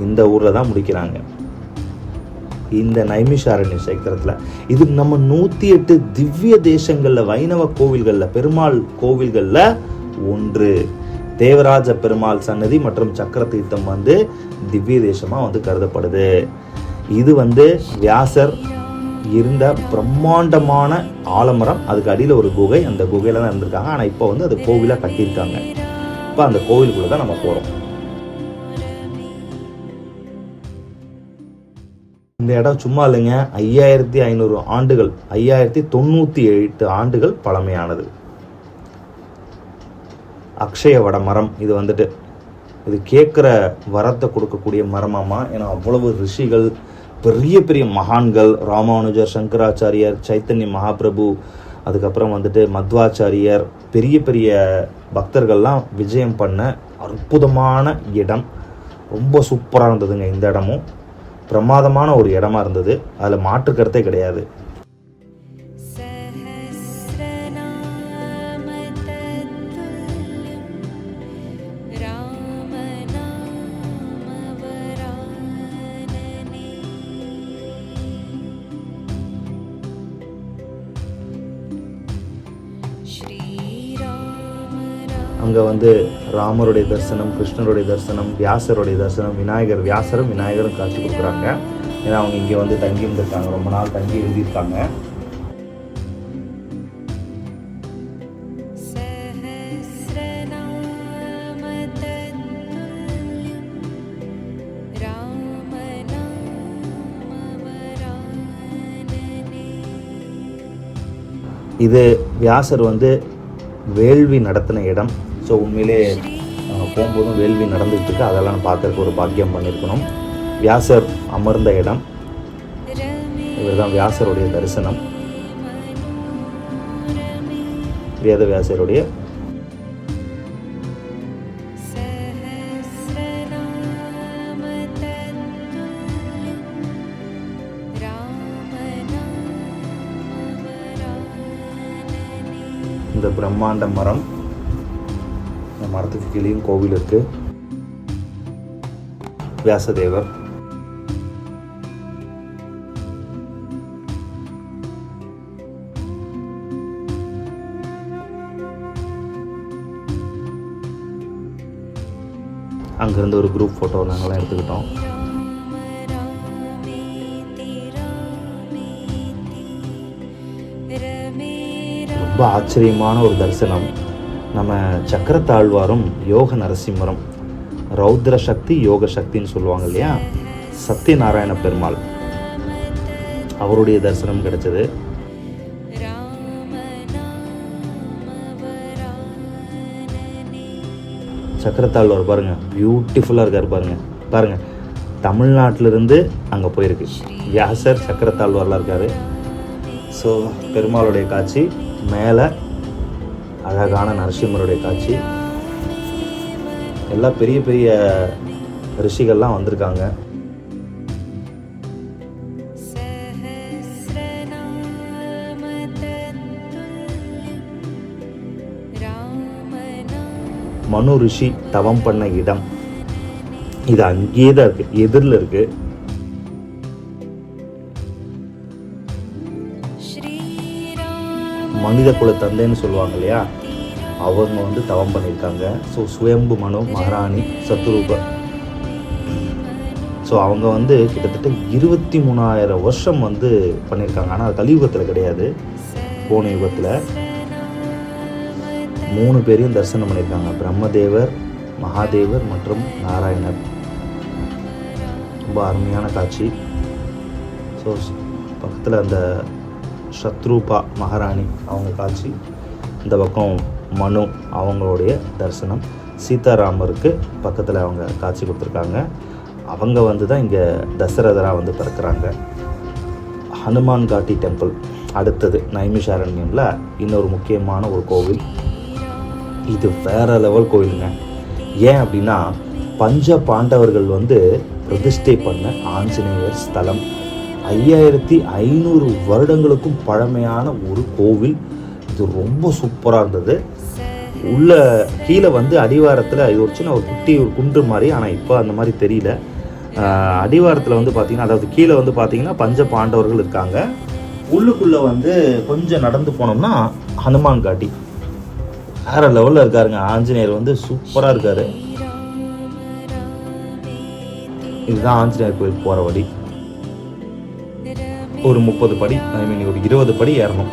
இந்த ஊரில் தான் முடிக்கிறாங்க, இந்த நைமிஷாரண்ய கஷேத்திரத்தில். இது நம்ம 108 திவ்ய தேசங்களில், வைணவ கோவில்களில், பெருமாள் கோவில்களில் ஒன்று. தேவராஜ பெருமாள் சன்னதி மற்றும் சக்கர தீர்த்தம் வந்து திவ்ய தேசமாக வந்து கருதப்படுது. இது வந்து வியாசர் இருந்த பிரம்மாண்டமான ஆலமரம், அதுக்கு அடியில் ஒரு குகை, அந்த குகையில் தான் இருந்திருக்காங்க. ஆனால் இப்போ வந்து அது கோவிலாக கட்டியிருக்காங்க. இப்போ அந்த கோவிலுக்குள்ளே தான் நம்ம போகிறோம். இந்த இடம் சும்மா இல்லைங்க, 5500 ஆண்டுகள், 5098 ஆண்டுகள் பழமையானது. அக்ஷய வட மரம் இது வந்துட்டு, இது கேட்குற வரத்தை கொடுக்கக்கூடிய மரமாமா. ஏன்னா அவ்வளவு ரிஷிகள், பெரிய பெரிய மகான்கள், ராமானுஜர், சங்கராச்சாரியர், சைத்தன்ய மகாபிரபு, அதுக்கப்புறம் வந்துட்டு மத்வாச்சாரியர், பெரிய பெரிய பக்தர்கள்லாம் விஜயம் பண்ண அற்புதமான இடம். ரொம்ப சூப்பராக இருந்ததுங்க. இந்த இடமும் பிரமாதமான ஒரு இடமா இருந்தது, அதில் மாற்று கருத்தே கிடையாது. அங்கே வந்து ராமருடைய தரிசனம், கிருஷ்ணருடைய தரிசனம், வியாசருடைய தரிசனம், வியாசரும் விநாயகரும் காட்சி கொடுக்குறாங்க. ஏன்னா அவங்க இங்கே வந்து தங்கி இருந்திருக்காங்க, ரொம்ப நாள் தங்கி எழுதியிருக்காங்க. இது வியாசர் வந்து வேள்வி நடத்தின இடம். ஸோ உண்மையிலே போகும்போதும் வேள்வி நடந்துகிட்டு இருக்கு, அதெல்லாம் பார்க்கறதுக்கு ஒரு பாக்கியம் பண்ணியிருக்கணும். வியாசர் அமர்ந்த இடம், இவர் தான் வியாசருடைய தரிசனம். வேதவியாசருடைய இந்த பிரம்மாண்ட மரம். இந்த மரத்துக்கு கீழேயும் கோவில் இருக்கு. வியாசதேவர். அங்கேருந்து ஒரு குரூப் ஃபோட்டோ நாங்களாம் எடுத்துக்கிட்டோம். ரொம்ப ஆச்சரியமான ஒரு தரிசனம். நம்ம சக்கரத்தாழ்வாரும் யோக நரசிம்மரும் ரௌத்ர சக்தி யோக சக்தின்னு சொல்லுவாங்க இல்லையா, சத்யநாராயண பெருமாள் அவருடைய தரிசனம் கிடைச்சது. சக்கரத்தாழ்வார் பாருங்க, பியூட்டிஃபுல்லாக இருக்கார் பாருங்க. பாருங்க, தமிழ்நாட்டிலிருந்து அங்கே போயிருக்கு. வியாசர் சக்கரத்தாழ்வார்லாம் இருக்கார். ஸோ பெருமாளுடைய காட்சி, மேலே அழகான நரசிம்மருடைய காட்சி. எல்லாம் பெரிய பெரிய ரிஷிகள்லாம் வந்திருக்காங்க. மனு ரிஷி தவம் பண்ண இடம் இது அங்கேயே தான் இருக்கு, எதிரில் இருக்கு. மனித குல தந்தைன்னு சொல்லுவாங்க இல்லையா, அவங்க வந்து தவம் பண்ணியிருக்காங்க. ஸோ சுயம்பு மனு மகாராணி சத்ரூப. ஸோ அவங்க வந்து கிட்டத்தட்ட 23,000 வருஷம் வந்து பண்ணியிருக்காங்க. ஆனால் அது கலியுகத்தில் கிடையாது, போன யுகத்தில் 3 பேரையும் தரிசனம் பண்ணியிருக்காங்க. பிரம்மதேவர், மகாதேவர் மற்றும் நாராயணர். ரொம்ப அருமையான காட்சி. ஸோ பக்கத்தில் அந்த சத்ரூபா மகாராணி அவங்க காட்சி, இந்த பக்கம் மனு அவங்களுடைய தரிசனம். சீதாராமருக்கு பக்கத்தில் அவங்க காட்சி கொடுத்துருக்காங்க. அவங்க வந்து தான் இங்கே தசரதராக வந்து பிறக்கிறாங்க. ஹனுமான் காட்டி டெம்பிள் அடுத்தது நைமிஷாரண்யமில் இன்னொரு முக்கியமான ஒரு கோவில். இது வேற லெவல் கோவிலுங்க. ஏன் அப்படின்னா, பஞ்ச பாண்டவர்கள் வந்து பிரதிஷ்டை பண்ண ஆஞ்சநேயர் ஸ்தலம். 5500 வருடங்களுக்கும் பழமையான ஒரு கோவில். இது ரொம்ப சூப்பராக இருந்தது. உள்ள கீழே வந்து அடிவாரத்தில் இது ஒரு சின்ன ஒரு குட்டி ஒரு குன்று மாதிரி, ஆனால் இப்போ அந்த மாதிரி தெரியல. அடிவாரத்தில் வந்து பார்த்திங்கன்னா, அதாவது கீழே வந்து பார்த்திங்கன்னா பஞ்ச பாண்டவர்கள் இருக்காங்க. உள்ளுக்குள்ளே வந்து கொஞ்சம் நடந்து போனோம்னா ஹனுமான் காட்டி வேற லெவலில் இருக்காருங்க. ஆஞ்சநேயர் வந்து சூப்பராக இருக்காரு. இதுதான் ஆஞ்சநேயர் கோயில் போகிற வழி. ஒரு 30 படி, ஒரு 20 படி ஏறணும்.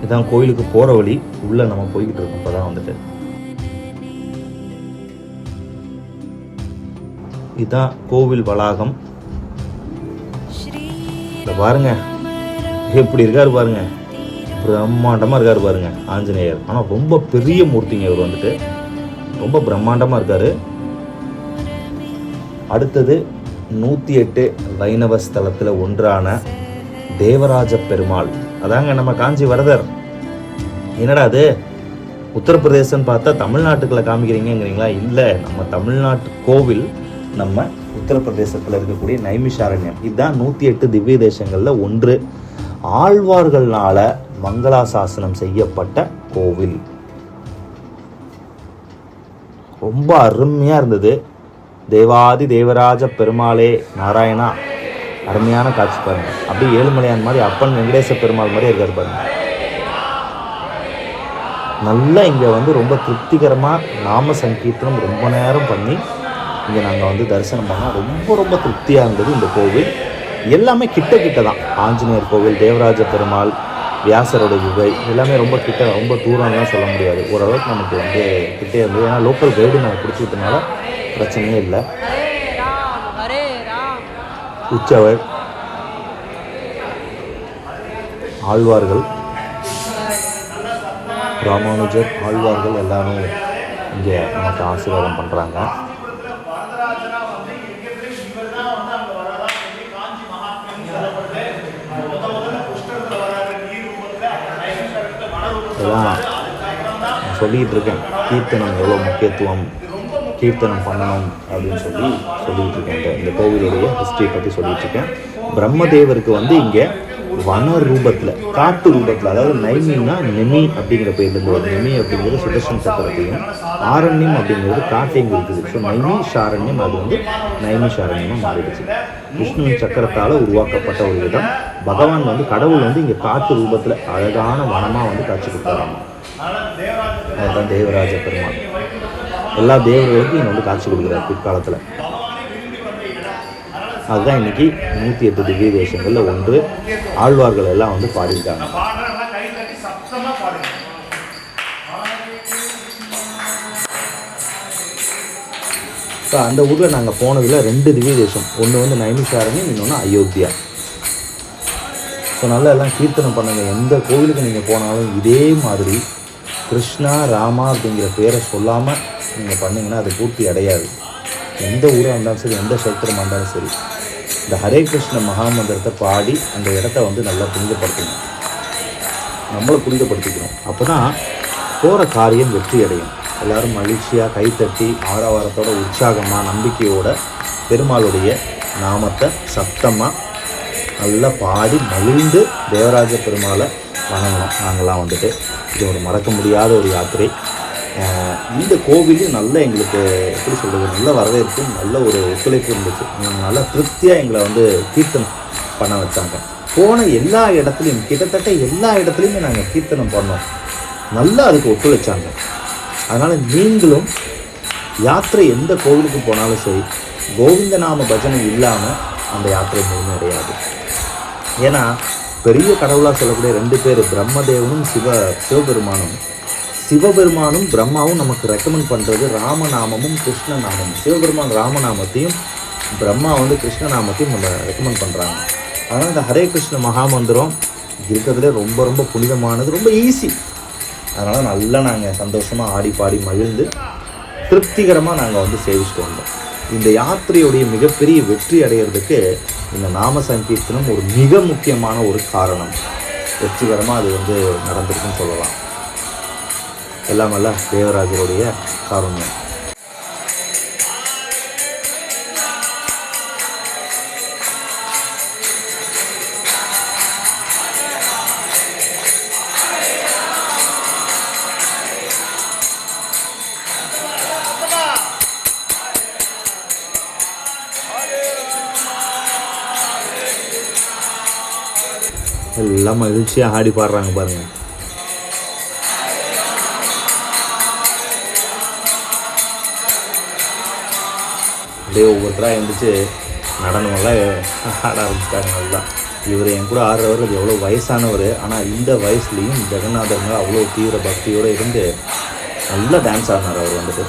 இதான் கோயிலுக்கு போகிற வழி. உள்ள நம்ம போய்கிட்டு இருக்கோம். இப்போ தான் வந்துட்டு இதுதான் கோவில் வளாகம். இதை பாருங்க எப்படி இருக்காரு பாருங்க, பிரம்மாண்டமாக இருக்காரு பாருங்க ஆஞ்சநேயர். ஆனால் ரொம்ப பெரிய மூர்த்திங்க இவர் வந்துட்டு, ரொம்ப பிரம்மாண்டமாக இருக்காரு. அடுத்தது 108 வைணவ ஸ்தலத்தில் ஒன்றான தேவராஜ பெருமாள். அதாங்க நம்ம காஞ்சி வரதர். என்னடா அது உத்தரப்பிரதேசன்னு பார்த்தா தமிழ்நாட்டுக்குள்ள காமிக்கிறீங்கிறீங்களா? இல்லை, நம்ம தமிழ்நாட்டு கோவில் நம்ம உத்தரப்பிரதேசத்தில் இருக்கக்கூடிய நைமிஷாரண்யம். இதுதான் 108 திவ்ய தேசங்களில் ஒன்று. ஆழ்வார்களால மங்களாசாசனம் செய்யப்பட்ட கோவில். ரொம்ப அருமையாக இருந்தது. தேவாதி தேவராஜ பெருமாளே நாராயணா, அருமையான காட்சி பாருங்க. அப்படியே ஏழுமலையான் மாதிரி அப்பன் வெங்கடேச பெருமாள் மாதிரி இருக்காரு பாருங்க. நல்லா இங்கே வந்து ரொம்ப திருப்திகரமாக நாம சங்கீர்த்தனம் ரொம்ப நேரம் பண்ணி இங்கே நாங்கள் வந்து தரிசனம் பண்ணோம். ரொம்ப ரொம்ப திருப்தியாக இருந்தது இந்த கோவில். எல்லாமே கிட்ட தான். ஆஞ்சநேயர் கோவில், தேவராஜ பெருமாள், வியாசரோட குகை எல்லாமே ரொம்ப கிட்ட, ரொம்ப தூரம்லாம் சொல்ல முடியாது. ஓரளவுக்கு நமக்கு வந்து கிட்டே இருந்தது. ஏன்னா லோக்கல் கைடு நாங்கள் பிடிச்சிக்கிட்டனால பிரச்சனையே இல்லை. உற்சவர், ஆழ்வார்கள், ராமானுஜர், ஆழ்வார்கள் எல்லாரும் இங்கே நமக்கு ஆசீர்வாதம் பண்ணுறாங்க. இதெல்லாம் நான் சொல்லிகிட்டு இருக்கேன், கீர்த்தனம் எவ்வளோ முக்கியத்துவம், கீர்த்தனம் பண்ணணும் அப்படின்னு சொல்லிகிட்டு இருக்கேன். இந்த கோவிலுடைய ஹிஸ்ட்ரியை பற்றி சொல்லிகிட்டு இருக்கேன். பிரம்மதேவருக்கு வந்து இங்கே வன ரூபத்தில், காட்டு ரூபத்தில், அதாவது நைமின்னா நெமி அப்படிங்கிற பேர்லேருந்து ஒரு நெமி அப்படிங்கிறது சுதர்ஷன் சக்கரத்தையும், ஆரண்யம் அப்படிங்கிறது காட்டையும் இருக்குது. ஸோ நைமி ஷாரண்யம், அது வந்து நைமி ஷாரண்யமாக மாறிடுச்சு. விஷ்ணுவின் சக்கரத்தால் உருவாக்கப்பட்ட ஒரு விதம். பகவான் வந்து கடவுள் வந்து இங்கே காட்டு ரூபத்தில் அழகான வனமாக வந்து காட்சி கொடுத்தாராம். அதுதான் தேவராஜ பெருமாள். எல்லா தேவர்களுக்கும் இங்கே வந்து காட்சி கொடுக்குறாரு பிற்காலத்தில். அதுதான் இன்றைக்கி 108 திவ்ய தேசங்களில் ஒன்று. ஆழ்வார்கள் எல்லாம் வந்து பாடியிருக்காங்க. ஸோ அந்த ஊரில் நாங்கள் போனதில் 2 திவ்ய தேசம், ஒன்று வந்து நைமிஷாரண்யம், இன்னொன்று அயோத்தியா. ஸோ நல்லா எல்லாம் கீர்த்தனம் பண்ணுங்க. எந்த கோவிலுக்கு நீங்கள் போனாலும் இதே மாதிரி கிருஷ்ணா ராமா அப்படிங்கிற பேரை சொல்லாமல் நீங்கள் பண்ணிங்கன்னா அது பூர்த்தி அடையாது. எந்த ஊராக இருந்தாலும் சரி, எந்த சத்திரமாக இருந்தாலும் சரி, இந்த ஹரே கிருஷ்ண மகாமந்திரத்தை பாடி அந்த இடத்த வந்து நல்லா புனிதப்படுத்தணும், நம்மளை புனிதப்படுத்திக்கணும். அப்போ தான் போகிற காரியம் வெற்றி அடையும். எல்லோரும் மகிழ்ச்சியாக கைத்தட்டி ஆரவாரத்தோட உற்சாகமாக நம்பிக்கையோட பெருமாளுடைய நாமத்தை சத்தமாக நல்லா பாடி மகிழ்ந்து தேவராஜ பெருமாளை வணங்கணும். நாங்கள்லாம் வந்துட்டு இது ஒரு மறக்க முடியாத ஒரு யாத்திரை. இந்த கோவிலும் நல்ல எங்களுக்கு எப்படி சொல்கிறது, நல்ல வரவேற்பு, நல்ல ஒரு ஒத்துழைப்பு இருந்துச்சு. நல்லா திருப்தியாக எங்களை வந்து கீர்த்தனம் பண்ண வச்சாங்க. போன எல்லா இடத்துலையும், கிட்டத்தட்ட எல்லா இடத்துலையுமே நாங்கள் கீர்த்தனம் பண்ணோம். நல்லா அதுக்கு ஒத்துழைச்சாங்க. அதனால் நீங்களும் யாத்திரை எந்த கோவிலுக்கு போனாலும் சரி, கோவிந்த நாம பஜனை இல்லாமல் அந்த யாத்திரை முழுமை அடையாது. ஏன்னா பெரிய கடவுளாக சொல்லக்கூடிய 2 பேர், பிரம்மதேவனும் சிவபெருமானும். சிவபெருமானும் பிரம்மாவும் நமக்கு ரெக்கமெண்ட் பண்ணுறது ராமநாமமும் கிருஷ்ணநாமமும். சிவபெருமான் ராமநாமத்தையும், பிரம்மா வந்து கிருஷ்ணநாமத்தையும் நம்ம ரெக்கமெண்ட் பண்ணுறாங்க. அதனால் இந்த ஹரே கிருஷ்ண மகாமந்திரம் இருக்கிறதுல ரொம்ப ரொம்ப புனிதமானது, ரொம்ப ஈஸி. அதனால் நல்லா நாங்கள் சந்தோஷமாக ஆடி பாடி மகிழ்ந்து திருப்திகரமாக நாங்கள் வந்து சேவிச்சுட்டு வந்தோம். இந்த யாத்திரையுடைய மிகப்பெரிய வெற்றி அடைகிறதுக்கு இந்த நாம சங்கீர்த்தனம் ஒரு மிக முக்கியமான ஒரு காரணம். வெற்றிகரமாக அது வந்து நடந்திருக்குன்னு சொல்லலாம். எல்லாமல்ல தேவராஜருடைய காருண்யம். எல்லாம் மகிழ்ச்சியாக ஆடி பாடுறாங்க பாருங்கள். அப்படியே ஒவ்வொருத்தராக எழுந்திரிச்சு நடனமெல்லாம் ஆட ஆரம்பிச்சிட்டாங்க. நல்லா இவர் என் கூட ஆடுறவர் அது எவ்வளோ வயசானவர், ஆனால் இந்த வயசுலேயும் ஜெகநாதருங்க அவ்வளோ தீவிர பக்தியோடு இருந்து நல்லா டான்ஸ் ஆடினார் அவர் வந்துட்டு.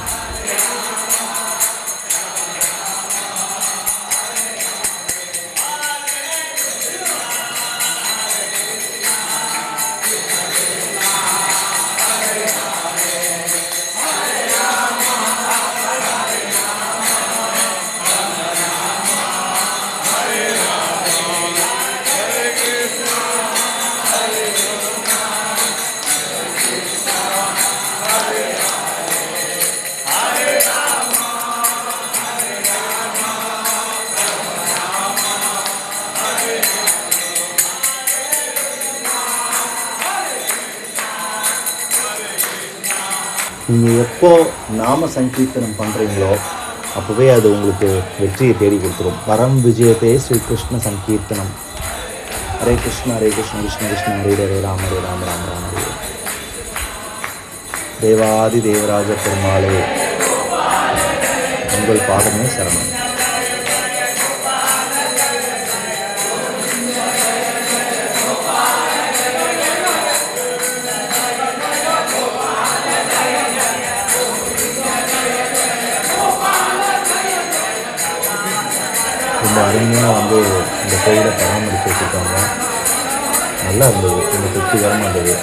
நீங்கள் எப்போ நாம சங்கீர்த்தனம் பண்ணுறீங்களோ அப்போவே அது உங்களுக்கு வெற்றியை தேடி கொடுத்துரும். பரம் விஜயத்தே ஸ்ரீ கிருஷ்ண சங்கீர்த்தனம். ஹரே கிருஷ்ண கிருஷ்ண கிருஷ்ண ஹரே ஹரே ராம ஹரே ராம ராம ராம ஹரே. தேவாதி தேவராஜ பெருமாளே உங்கள் பாதமே சரணம். ரொம்ப அருமையாக வந்து இந்த கோயிலை பராமரித்து வச்சுருக்காங்க. நல்லா இருந்தது, ரொம்ப திருப்திகரமாக இருந்தது.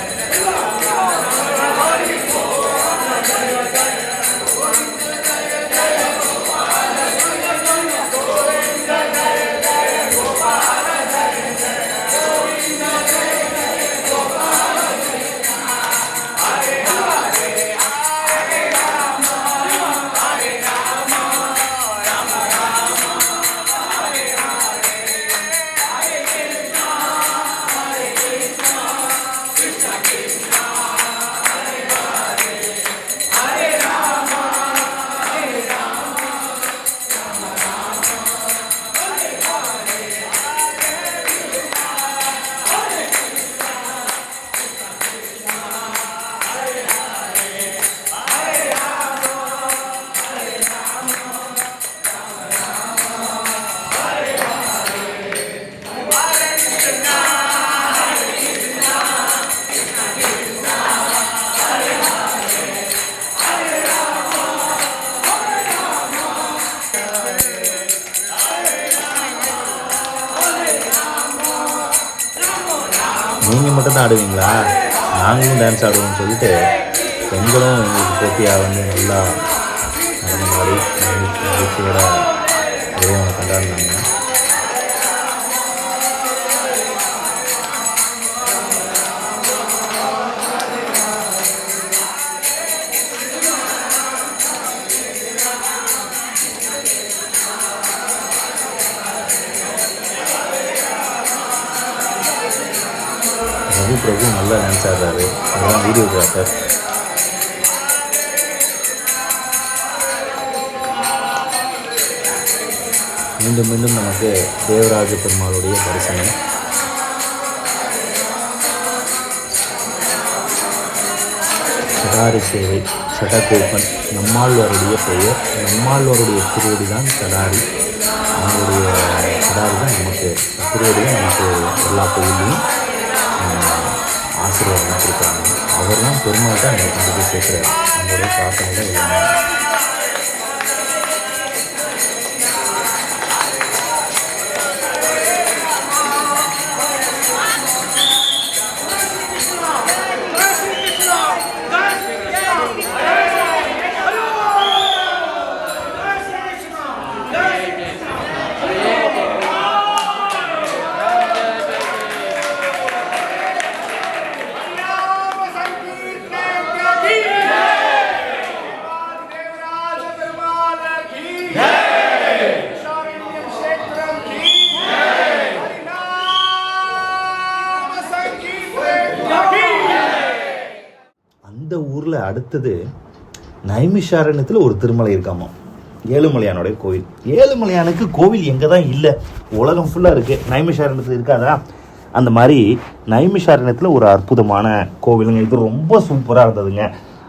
நீங்கள் மட்டும்தான் ஆடுவீங்களா, நாங்களும் டான்ஸ் ஆடுவோம்னு சொல்லிட்டு பெண்களும் எங்களுக்கு போட்டியாக வந்து நல்லா நடன மாதிரி மகிழ்ச்சியோட இறைவனை கொண்டாடினாங்க. ரவி பிரபு நல்லா டான்ஸ் ஆடுறாரு, அதுதான் வீடியோகிராஃபர். மீண்டும் மீண்டும் நமக்கு தேவராஜ பெருமாளுடைய தரிசனம். சடாரி சேவை, சடகோபன் நம்மாழ்வாருடைய பெயர். நம்மாழ்வாருடைய திருவடி தான் சடாரி. அவருடைய சடாரி தான் நமக்கு திருவடி தான் நமக்கு எல்லா கோயிலையும் ஆசீர்வாதம் கொடுக்குறாங்க. அவர் தான் பெருமாள் தான் எங்களுக்கு கொண்டு போய் சேர்க்குறாரு. நம்மளுடைய பிரார்த்தனை தான் எல்லாமே. அந்த ஊரில் அடுத்தது நைமிஷாரண்யத்தில் ஒரு திருமலை இருக்காமா, ஏழுமலையானுடைய கோவில். ஏழுமலையானுக்கு கோவில் எங்கே தான் இல்லை, உலகம் ஃபுல்லாக இருக்குது. நைமிஷாரண்யத்தில் இருக்காதா? அந்த மாதிரி நைமிஷாரண்யத்தில் ஒரு அற்புதமான கோவிலுங்க. இது ரொம்ப சூப்பராக இருந்ததுங்க.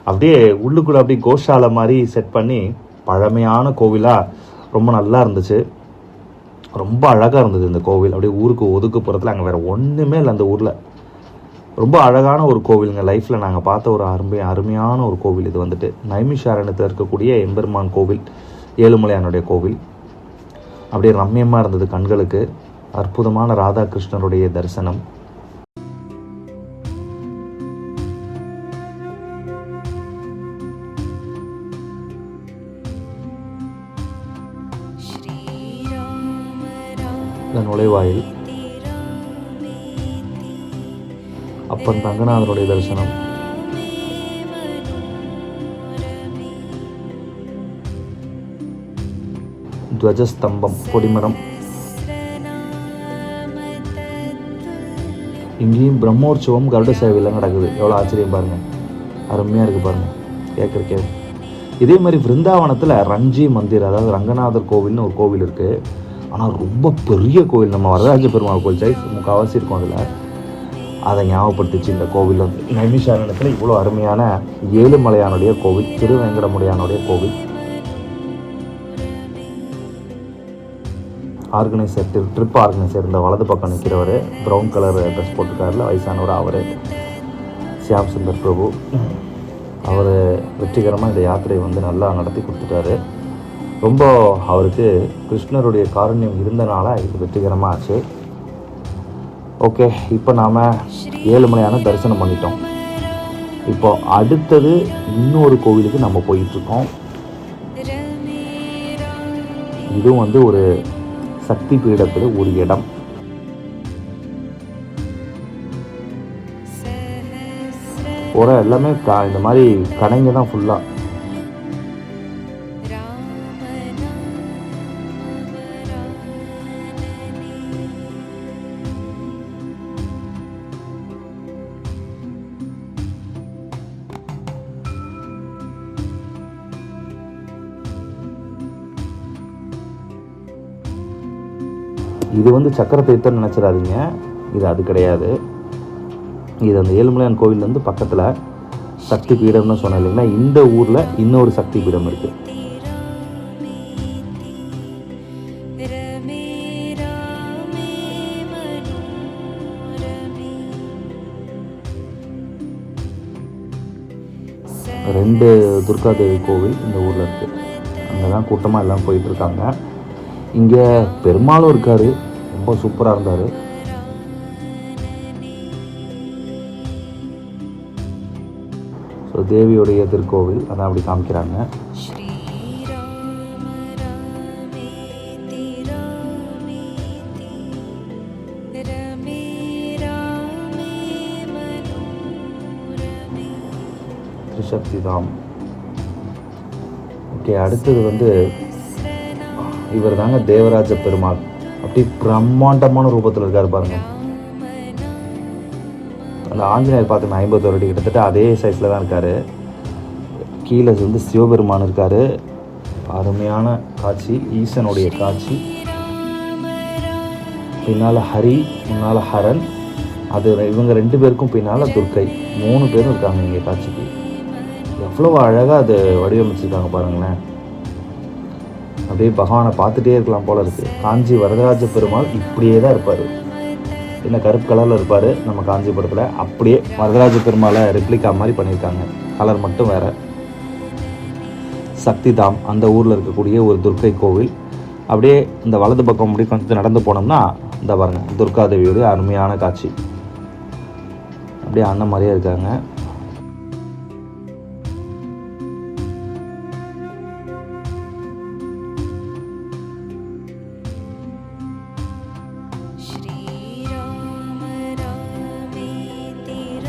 அப்படியே உள்ளுக்குள்ளே அப்படியே கோஷாலை மாதிரி செட் பண்ணி பழமையான கோவிலாக ரொம்ப நல்லா இருந்துச்சு. ரொம்ப அழகாக இருந்தது இந்த கோவில். அப்படியே ஊருக்கு ஒதுக்குப்புறத்தில், அங்கே வேறு ஒன்றுமே இல்லை அந்த ஊரில். ரொம்ப அழகான ஒரு கோவிலுங்க. லைஃப்பில் நாங்கள் பார்த்த ஒரு அருமையான ஒரு கோவில் இது வந்துட்டு நைமிஷாரண்யத்தில் இருக்கக்கூடிய எம்பெருமான் கோவில், ஏழுமலையானுடைய கோவில். அப்படியே ரம்மியமாக இருந்தது கண்களுக்கு. அற்புதமான ராதாகிருஷ்ணருடைய தரிசனம். நுழைவாயில் அப்பன் ரங்கநாதனுடைய தரிசனம். துவஜஸ்தம்பம், கொடிமரம். இங்கேயும் பிரம்மோற்சவம் கருட சேவையெல்லாம் நடக்குது. எவ்வளோ ஆச்சரியம் பாருங்கள், அருமையாக இருக்குது பாருங்கள் கேட்குறக்கே. இதே மாதிரி விருந்தாவனத்தில் ரஞ்சி மந்திர், அதாவது ரங்கநாதர் கோவில்னு ஒரு கோவில் இருக்குது. ஆனால் ரொம்ப பெரிய கோவில். நம்ம வரதராஜ பெருமாள் கோவில் சைஸ் முக்கால்வாசி இருக்கும் அதில். அதை ஞாபகப்படுத்திச்சு இந்த கோவில் வந்து. நைமிஷாரண்யத்தில் இவ்வளோ அருமையான ஏழுமலையானுடைய கோவில், திருவேங்கடமுடையானுடைய கோவில். ஆர்கனைசர், ட்ரிப் ஆர்கனைசர் இந்த வலது பக்கம் நிற்கிறவர், ப்ரௌன் கலர் ட்ரெஸ் போட்டுருக்காருல, வயசானவர். அவர் சியாம் சுந்தர் பிரபு. அவர் வெற்றிகரமாக இந்த யாத்திரையை வந்து நல்லா நடத்தி கொடுத்துட்டாரு. ரொம்ப அவருக்கு கிருஷ்ணருடைய காருண்யம் இருந்தனால இது வெற்றிகரமாக ஆச்சு. ஓகே, இப்போ நாம் ஏழுமலையான தரிசனம் பண்ணிட்டோம். இப்போ அடுத்தது இன்னொரு கோவிலுக்கு நம்ம போயிட்டுருக்கோம். இதுவும் வந்து ஒரு சக்தி பீடத்தில் ஒரு இடம். ஒரு எல்லாமே இந்த மாதிரி கடைங்க தான் ஃபுல்லாக. இது வந்து சக்கர தீர்த்தம்னு நினச்சிடாதீங்க, இது அது கிடையாது. இது அந்த ஏழுமலையான் கோவிலேருந்து பக்கத்தில் சக்தி பீடம்னு சொன்னேன் இல்லைங்களா, இந்த ஊரில் இன்னொரு சக்தி பீடம் இருக்குது. ரெண்டு துர்காதேவி கோவில் இந்த ஊரில் இருக்குது. அங்கே தான் கூட்டமாக எல்லாம் போயிட்டுருக்காங்க. இங்கே பெருமாளும் இருக்கார், ரொம்ப சூப்பராக இருந்தார். ஸோ தேவியுடைய திருக்கோவில் அதான் அப்படி காமிக்கிறாங்க. திரிசக்தி தாம். ஓகே, அடுத்தது வந்து இவர் தாங்க தேவராஜ பெருமாள். அப்படி பிரம்மாண்டமான ரூபத்தில் இருக்கார் பாருங்க. அந்த ஆஞ்சநேயர் பார்த்தோம் 51 அடி, கிட்டத்தட்ட அதே சைஸில் தான் இருக்கார். கீழே வந்து சிவபெருமான் இருக்கார். அருமையான காட்சி, ஈசனுடைய காட்சி. பின்னால் ஹரி, முன்னால் ஹரன், அது இவங்க 2 பேருக்கும் பின்னால் துர்க்கை, 3 பேரும் இருக்காங்க இங்கே காட்சிக்கு. எவ்வளோ அழகாக அது வடிவமைச்சிருக்காங்க பாருங்களேன். அப்படியே பகவானை பார்த்துட்டே இருக்கலாம் போல இருக்குது. காஞ்சி வரதராஜ பெருமாள் இப்படியே தான் இருப்பார். என்ன கருப்பு கலரில் இருப்பார் நம்ம காஞ்சிபுரத்தில். அப்படியே வரதராஜ பெருமாளை ரெப்ளிகா மாதிரி பண்ணியிருக்காங்க, கலர் மட்டும் வேறு. சக்தி தாம், அந்த ஊரில் இருக்கக்கூடிய ஒரு துர்க்கை கோவில். அப்படியே இந்த வலது பக்கம் அப்படி கொஞ்சம் நடந்து போனோம்னா இந்த பாருங்க துர்காதேவியோடைய அருமையான காட்சி. அப்படியே அண்ணன் மாதிரியே இருக்காங்க.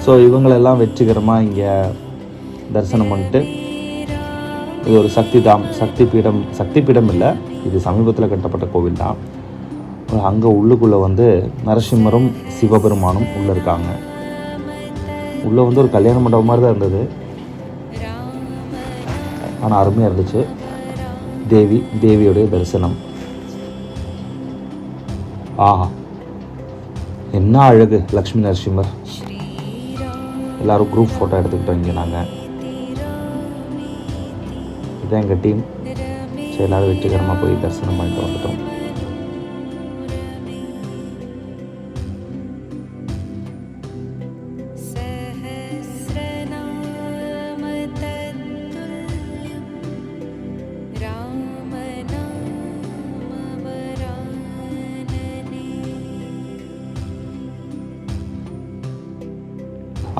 ஸோ இவங்களெல்லாம் வெற்றிகரமாக இங்கே தரிசனம் பண்ணிட்டு, இது ஒரு சக்தி தாம், சக்தி பீடம் இல்லை, இது சமீபத்தில் கட்டப்பட்ட கோவில் தான். அங்கே உள்ளுக்குள்ளே வந்து நரசிம்மரும் சிவபெருமானும் உள்ளே இருக்காங்க. உள்ளே வந்து ஒரு கல்யாண மண்டபம் மாதிரி தான் இருந்தது, ஆனால் அருமையாக இருந்துச்சு. தேவியோடைய தரிசனம். ஆஹா, என்ன அழகு! லக்ஷ்மி நரசிம்மர். எல்லோரும் குரூப் ஃபோட்டோ எடுத்துக்கிட்டோம் இங்கே நாங்கள். இதுதான் எங்கள் டீம். சரி, எல்லோரும் வெற்றிகரமாக போய் தரிசனம் பண்ணிட்டு வந்துட்டோம்.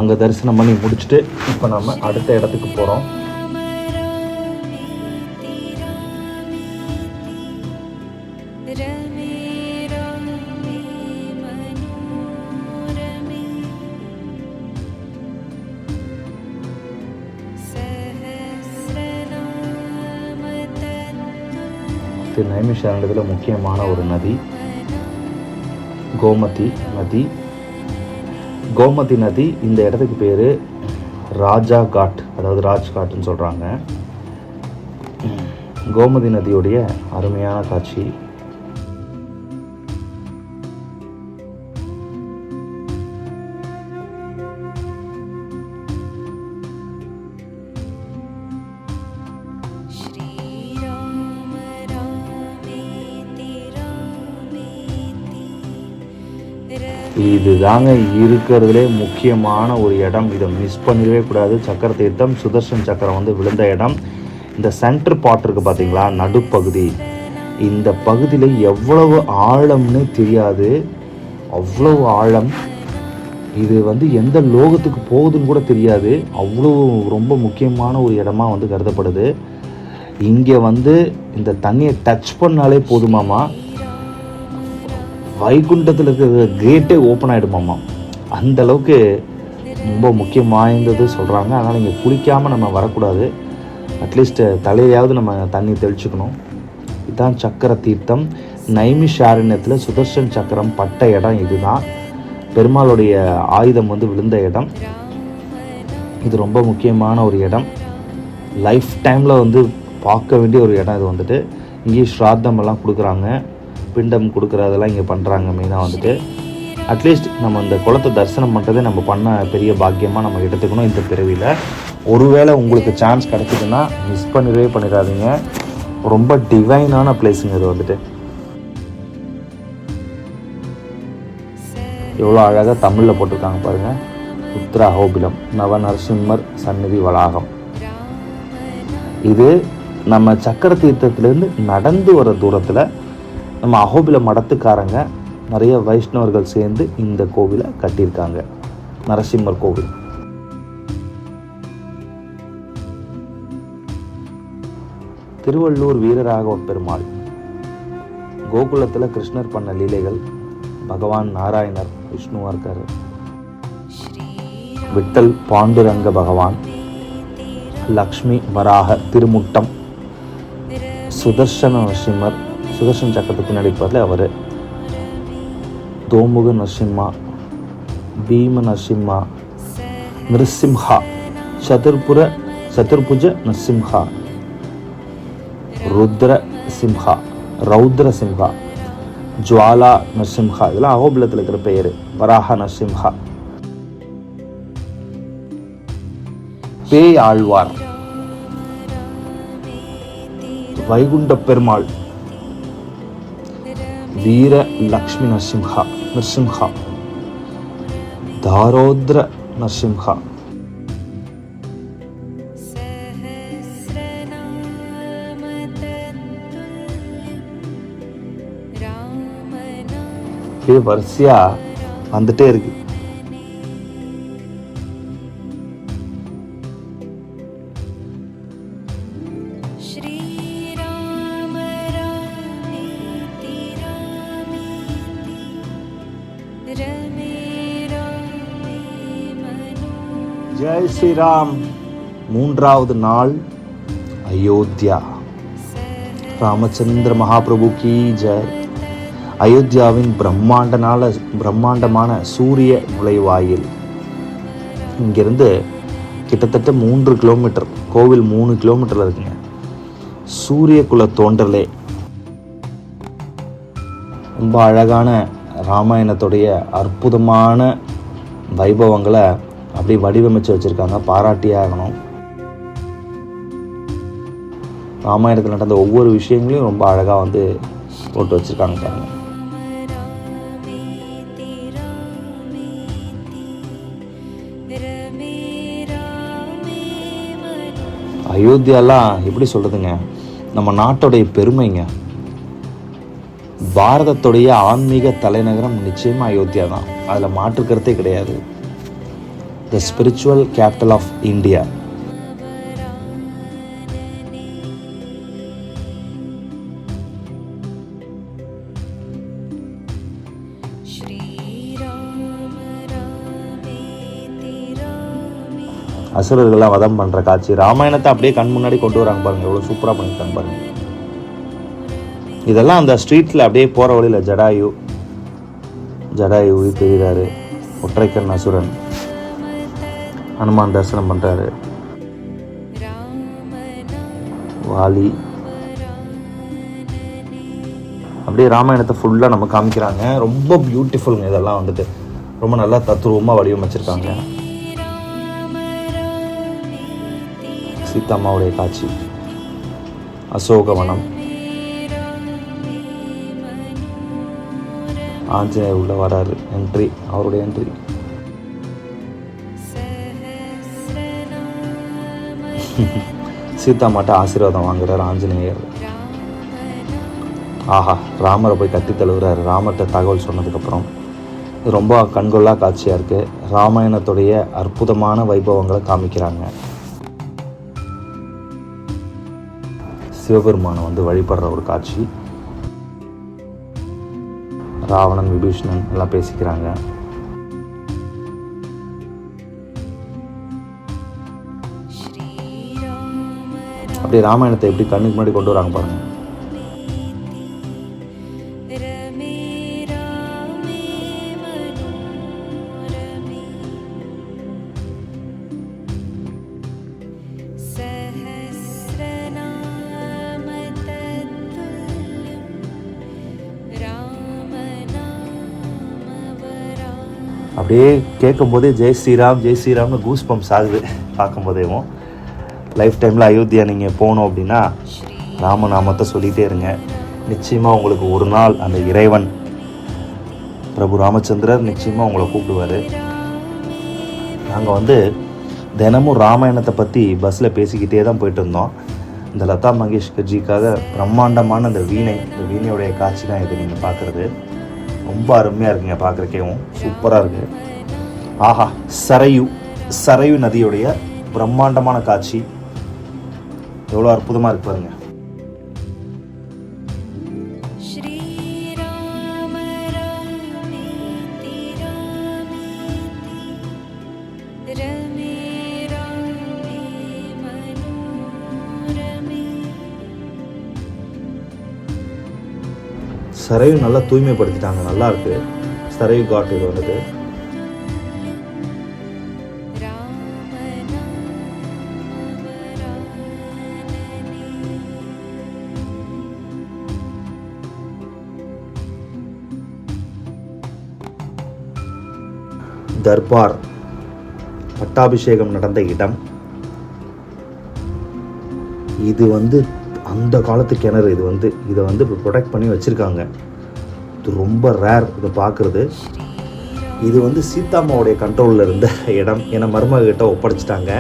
அங்கே தரிசனம் பண்ணி முடிச்சுட்டு இப்போ நம்ம அடுத்த இடத்துக்கு போகிறோம். நைமிஷாரண்யத்தில் முக்கியமான ஒரு நதி கோமதி நதி. கோமதி நதி, இந்த இடத்துக்கு பேர் ராஜா காட், அதாவது ராஜ்காட்னு சொல்கிறாங்க. கோமதி நதியுடைய அருமையான காட்சி. இது தாங்க இருக்கிறதுலே முக்கியமான ஒரு இடம். இதை மிஸ் பண்ணிடவே கூடாது. சக்கர தீர்த்தம், சுதர்ஷன் சக்கரம் வந்து விழுந்த இடம். இந்த சென்டர் பாட் இருக்குது பார்த்தீங்களா, நடுப்பகுதி. இந்த பகுதியில் எவ்வளவு ஆழம்னு தெரியாது, அவ்வளவு ஆழம். இது வந்து எந்த லோகத்துக்கு போகுதுன்னு கூட தெரியாது, அவ்வளோ ரொம்ப முக்கியமான ஒரு இடமா வந்து கருதப்படுது. இங்கே வந்து இந்த தண்ணியை டச் பண்ணாலே போதுமாமா, வைகுண்டத்தில் இருக்கிற கேட்டே ஓப்பன் ஆகிடுமாம்மா. அந்தளவுக்கு ரொம்ப முக்கியம் வாய்ந்தது சொல்கிறாங்க. அதனால் இங்கே குளிக்காமல் நம்ம வரக்கூடாது. அட்லீஸ்ட் தலையாவது நம்ம தண்ணி தெளிச்சுக்கணும். இதுதான் சக்கர தீர்த்தம். நைமிஷாரண்யத்தில் சுதர்ஷன் சக்கரம் பட்ட இடம் இதுதான். பெருமாளுடைய ஆயுதம் வந்து விழுந்த இடம். இது ரொம்ப முக்கியமான ஒரு இடம். லைஃப் டைமில் வந்து பார்க்க வேண்டிய ஒரு இடம் இது வந்துட்டு. இங்கேயும் ஸ்ராத்தம் எல்லாம் கொடுக்குறாங்க, பிண்டம் கொடுக்குறதெல்லாம் இங்கே பண்ணுறாங்க. மெயினாக வந்துட்டு அட்லீஸ்ட் நம்ம இந்த குளத்தை தரிசனம் பண்ணுறதே நம்ம பண்ண பெரிய பாக்கியமாக நம்ம எடுத்துக்கணும் இந்த பிறவியில். ஒருவேளை உங்களுக்கு சான்ஸ் கிடச்சிதுன்னா மிஸ் பண்ணிடாதீங்க. ரொம்ப டிவைனான பிளேஸுங்க இது வந்துட்டு. எவ்வளோ அழகாக தமிழில் போட்டிருக்காங்க பாருங்கள். உத்திர அகோபிலம் நவநரசிம்மர் சந்நிதி வளாகம். இது நம்ம சக்கர தீர்த்தத்திலேருந்து நடந்து வர தூரத்தில் நம்ம அகோபில மடத்துக்காரங்க நிறைய வைஷ்ணவர்கள் சேர்ந்து இந்த கோவிலை கட்டியிருக்காங்க, நரசிம்மர் கோவில். திருவள்ளூர் வீரராகவ பெருமாள். கோகுலத்தில் கிருஷ்ணர் பண்ண லீலைகள். பகவான் நாராயணர் விஷ்ணுவாக இருக்கார். விட்டல் பாண்டுரங்க பகவான். லக்ஷ்மி வராக திருமுட்டம். சுதர்சன நரசிம்மர், சுதர்சன சக்கரத்துக்கு நடிப்பார்ல அவர். தோமுக நரசிம்மா, பீம நரசிம்மா, நிருசிம்ஹா, சதுர்புஜ நரசிம்ஹா, ரௌத்ர சிம்ஹா, ஜுவாலா நரசிம்ஹா, இதெல்லாம் அகோபிலத்தில் இருக்கிற பெயர். வராக நரசிம்ஹா. பேய் ஆழ்வார். வைகுண்ட பெருமாள். வீர லக்ஷ்மி நரசிம்ஹா, தாரோத்ர நரசிம்ஹா, வரிசையா வந்துட்டே இருக்கு. ஜெய் ஸ்ரீராம். மூன்றாவது நாள் அயோத்தியா. ராமச்சந்திர மகாபிரபு கி ஜெய். அயோத்தியாவின் பிரம்மாண்டமான சூரிய நுழைவாயில். இங்கிருந்து கிட்டத்தட்ட 3 கிலோமீட்டர், கோவில் 3 கிலோமீட்டரில் இருக்குங்க. சூரிய குல தோன்றலே. ரொம்ப அழகான ராமாயணத்துடைய அற்புதமான வைபவங்களை அப்படி வடிவமைச்சு வச்சுருக்காங்க. பாராட்டியே ஆகணும். ராமாயணத்தில் நடந்த ஒவ்வொரு விஷயங்களையும் ரொம்ப அழகாக போட்டு வச்சுருக்காங்க பாருங்க. அயோத்தியாலாம் எப்படி சொல்கிறதுங்க, நம்ம நாட்டுடைய பெருமைங்க. பாரதத்துடைய ஆன்மீக தலைநகரம் நிச்சயமாக அயோத்தியா தான், அதில் மாற்றுக்கருத்தே கிடையாது. The spiritual capital of India. அசுரர்கள்லாம் வதம் பண்ணுற காட்சி ராமாயணத்தை அப்படியே கண் முன்னாடி கொண்டு வராங்க பாருங்கள், எவ்வளோ சூப்பராக பண்ணியிருக்காங்க பாருங்கள். இதெல்லாம் அந்த ஸ்ட்ரீட்டில் அப்படியே போகிற வழியில் ஜடாயு தெரிகிறாரு. ஒற்றைக்கண் அசுரன். ஹனுமான் தரிசனம் பண்ணுறாரு. வாலி. அப்படியே ராமாயணத்தை ஃபுல்லாக நம்ம காமிக்கிறாங்க. ரொம்ப பியூட்டிஃபுல்ங்க. இதெல்லாம் ரொம்ப நல்லா தத்ரூபமாக வடிவமைச்சிருக்காங்க. சீதாம்மாவுடைய காட்சி. அசோகவனம். ஆஞ்சநேயர் உள்ள வராரு. என்ட்ரி, அவருடைய என்ட்ரி. சீதாமாட்ட ஆசீர்வாதம் வாங்குறாரு ஆஞ்சநேயர். ஆஹா, ராமரை போய் கட்டி தழுவுறாரு. ராமர்கிட்ட தகவல் சொன்னதுக்கப்புறம் இது ரொம்ப கண்கொள்ளா காட்சியாக இருக்குது. ராமாயணத்துடைய அற்புதமான வைபவங்களை காமிக்கிறாங்க. சிவபெருமானை வழிபடுற ஒரு காட்சி. ராவணன், விபீஷணன் எல்லாம் பேசிக்கிறாங்க. அப்படியே ராமாயணத்தை எப்படி கண்ணுக்கு முன்னாடி கொண்டு வராங்க பாருங்க. அப்படியே கேட்கும்போதே ஜெய் ஸ்ரீராம்னு கூஸ் பம்ப்ஸ் ஆகுது பார்க்கும்போதேவும். லைஃப் டைமில் அயோத்தியா நீங்கள் போகணும் அப்படின்னா ராமநாமத்தை சொல்லிகிட்டே இருங்க. நிச்சயமாக உங்களுக்கு ஒரு நாள் அந்த இறைவன் பிரபு ராமச்சந்திரர் நிச்சயமாக உங்களை கூப்பிடுவார். நாங்கள் தினமும் ராமாயணத்தை பற்றி பஸ்ஸில் பேசிக்கிட்டே தான் போயிட்டு இருந்தோம். இந்த லதா மங்கேஷ்கர்ஜிக்காக பிரம்மாண்டமான இந்த வீணையுடைய காட்சி தான் இது நீங்கள் பார்க்குறது. ரொம்ப அருமையாக இருக்குங்க, பார்க்குறக்கேவும் சூப்பராக இருக்குது. ஆஹா, சரையு நதியுடைய பிரம்மாண்டமான காட்சி எவ்வளோ அற்புதமாக இருக்கு பாருங்க. சரையு நல்லா தூய்மைப்படுத்திட்டாங்க, நல்லா இருக்கு சரையு காட். இது வந்துட்டு தர்பார் பட்டாபிஷேகம் நடந்த இடம் இது. வந்து அந்த காலத்து கிணறு. இதை வந்து ப்ரொடெக்ட் பண்ணி வச்சுருக்காங்க. இது ரொம்ப ரேர் இதை பார்க்குறது. இது வந்து சீதாம்மாவுடைய கண்ட்ரோலில் இருந்த இடம். ஏன்னா மருமகிட்ட ஒப்படைச்சிட்டாங்க.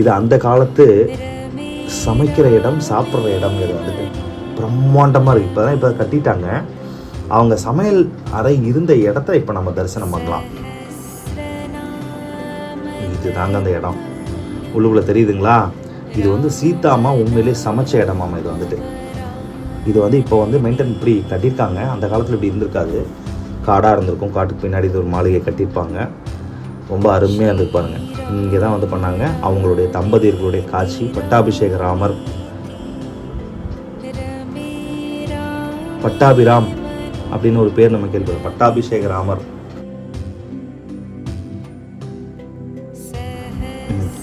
இது அந்த காலத்து சமைக்கிற இடம், சாப்பிட்ற இடம். இது வந்துட்டு பிரம்மாண்டமாக இருக்குது. இப்போ கட்டிட்டாங்க. அவங்க சமையல் அறை இருந்த இடத்த இப்போ நம்ம தரிசனம் பண்ணலாம். இது தாங்க அந்த இடம். உள்ளுக்குள்ளே தெரியுதுங்களா? இது வந்து சீதாம்மா உண்மையிலே சமைச்ச இடமாமா. இது வந்து இப்போ வந்து மெயின்டைன் இப்படி கட்டியிருக்காங்க. அந்த காலத்தில் இப்படி இருந்திருக்காது, காடாக இருந்திருக்கும். காட்டுக்கு பின்னாடி இது ஒரு மாளிகை கட்டியிருப்பாங்க. ரொம்ப அருமையாக இருந்துருக்கு பாருங்கள். இங்கே தான் வந்து பண்ணாங்க அவங்களுடைய தம்பதியர்களுடைய காட்சி. பட்டாபிஷேக ராமர், பட்டாபிராம் அப்படின்னு ஒரு பேர் நம்ம கேள்விப்படும். பட்டாபிஷேக ராமர்.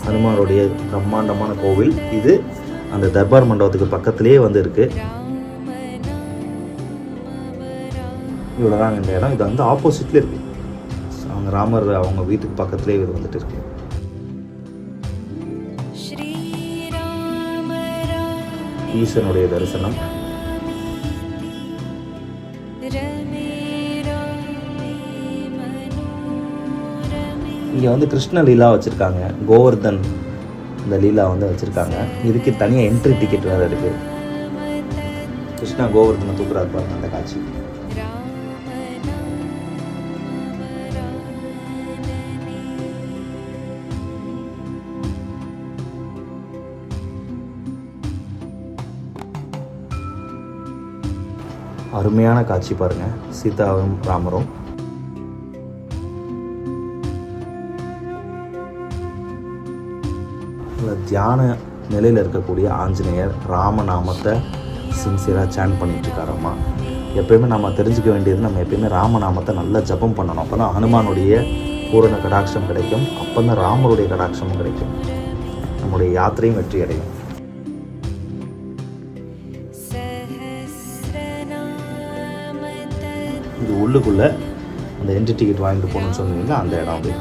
ஹனுமானுடைய பிரம்மாண்டமான கோவில் இது. அந்த தர்பார் மண்டபத்துக்கு பக்கத்திலேயே வந்து இருக்கு. இவ்வளோதாங்க இந்த இடம். இது வந்து ஆப்போசிட்ல இருக்கு. அவங்க ராமர் அவங்க வீட்டுக்கு பக்கத்திலே இது வந்துட்டு இருக்கு. ஈசனுடைய தரிசனம். இங்கே வந்து கிருஷ்ண லீலா வச்சுருக்காங்க. கோவர்தன் இந்த லீலா வந்து வச்சுருக்காங்க. இதுக்கு தனியாக என்ட்ரி டிக்கெட் வேறு இருக்குது. கிருஷ்ணா கோவர்தனை தூக்குறாரு பாருங்க அந்த காட்சி. அருமையான காட்சி பாருங்கள். சீதாவும் ராமரும். தியான நிலையில் இருக்கக்கூடிய ஆஞ்சநேயர் ராமநாமத்தை சின்சியராக சேன் பண்ணிட்டுருக்காரம்மா. எப்பயுமே நம்ம தெரிஞ்சுக்க வேண்டியது, நம்ம எப்பயுமே ராமநாமத்தை நல்லா ஜபம் பண்ணணும். அப்போ தான் ஹனுமானுடைய பூரண கடாட்சம் கிடைக்கும். அப்போ தான் ராமருடைய கடாட்சமும் கிடைக்கும். நம்முடைய யாத்திரையும் வெற்றி அடையும். இது உள்ளுக்குள்ளே அந்த என்ட்ரி டிக்கெட் வாங்கிட்டு போகணுன்னு சொன்னீங்க அந்த இடம். அது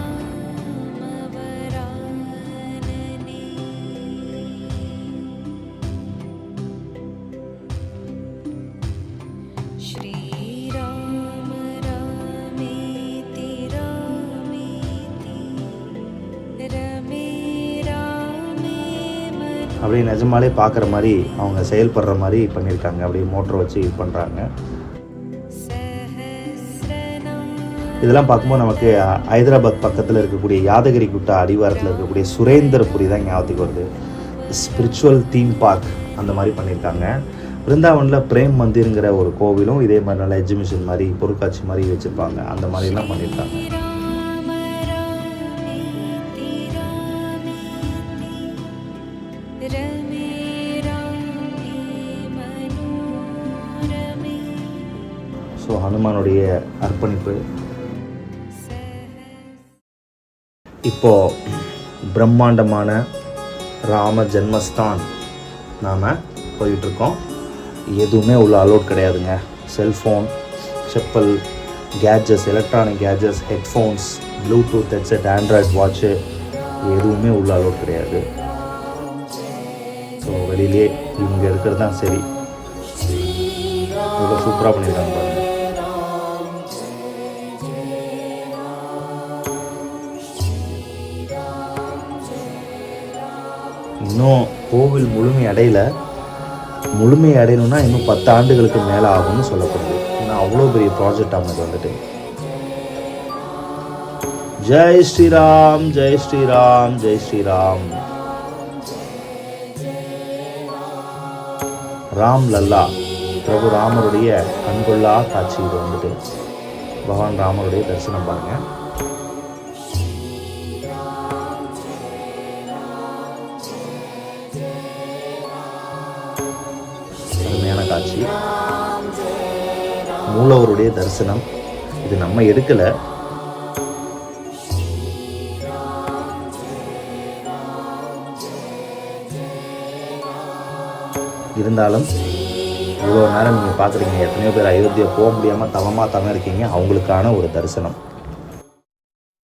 அப்படியே நிஜமாலே பார்க்குற மாதிரி அவங்க செயல்படுற மாதிரி பண்ணியிருக்காங்க. அப்படியே மோட்டரை வச்சு இது பண்ணுறாங்க. இதெல்லாம் பார்க்கும்போது நமக்கு ஹைதராபாத் பக்கத்தில் இருக்கக்கூடிய யாதகிரி குட்டா அடிவாரத்தில் இருக்கக்கூடிய சுரேந்தரபுரி தான் ஞாபகத்துக்கு வருது. ஸ்பிரிச்சுவல் தீம் பார்க் அந்த மாதிரி பண்ணியிருக்காங்க. பிருந்தாவனில் பிரேம் மந்திருங்கிற ஒரு கோவிலும் இதே மாதிரி நல்லா எக்ஸிபிஷன் மாதிரி பொருட்காட்சி மாதிரி வச்சுருப்பாங்க. அந்த மாதிரிலாம் பண்ணியிருக்காங்க. ஸோ ஹனுமானுடைய அர்ப்பணிப்பு. இப்போது பிரம்மாண்டமான ராம ஜென்மஸ்தான் நாம் போயிட்டுருக்கோம். எதுவுமே உள்ள அலோட் கிடையாதுங்க. Cellphone, chappal, gadgets, electronic gadgets, headphones, Bluetooth headset, Android watch எதுவுமே உள்ள அலோட் கிடையாது. ஸோ வெளியிலே இவங்க இருக்கிறது தான் சரி. இவ்வளோ சூப்பராக பண்ணியிருக்காங்க பாருங்கள். இன்னும் கோவில் முழுமை அடையணும்னா இன்னும் 10 ஆண்டுகளுக்கு மேலே ஆகும்னு சொல்லப்படுது. ஏன்னா அவ்வளோ பெரிய ப்ராஜெக்ட் அவங்க வந்துட்டு. ஜெய் ஸ்ரீராம், ஜெய் ஸ்ரீராம், ஜெய் ஸ்ரீராம். ராம் லல்லா, பிரபு ராமருடைய கண்கொள்ளா காட்சி. இது வந்துட்டு பகவான் ராமருடைய தரிசனம் பாருங்க. அருமையான காட்சி. மூலவருடைய தரிசனம். இது நம்ம எடுக்கலை, இருந்தாலும் இவ்வளோ நேரம் நீங்கள் பார்க்குறீங்க. எத்தனையோ பேர் அயோத்தியா போக முடியாமல் தவமாக இருக்கீங்க. அவங்களுக்கான ஒரு தரிசனம்.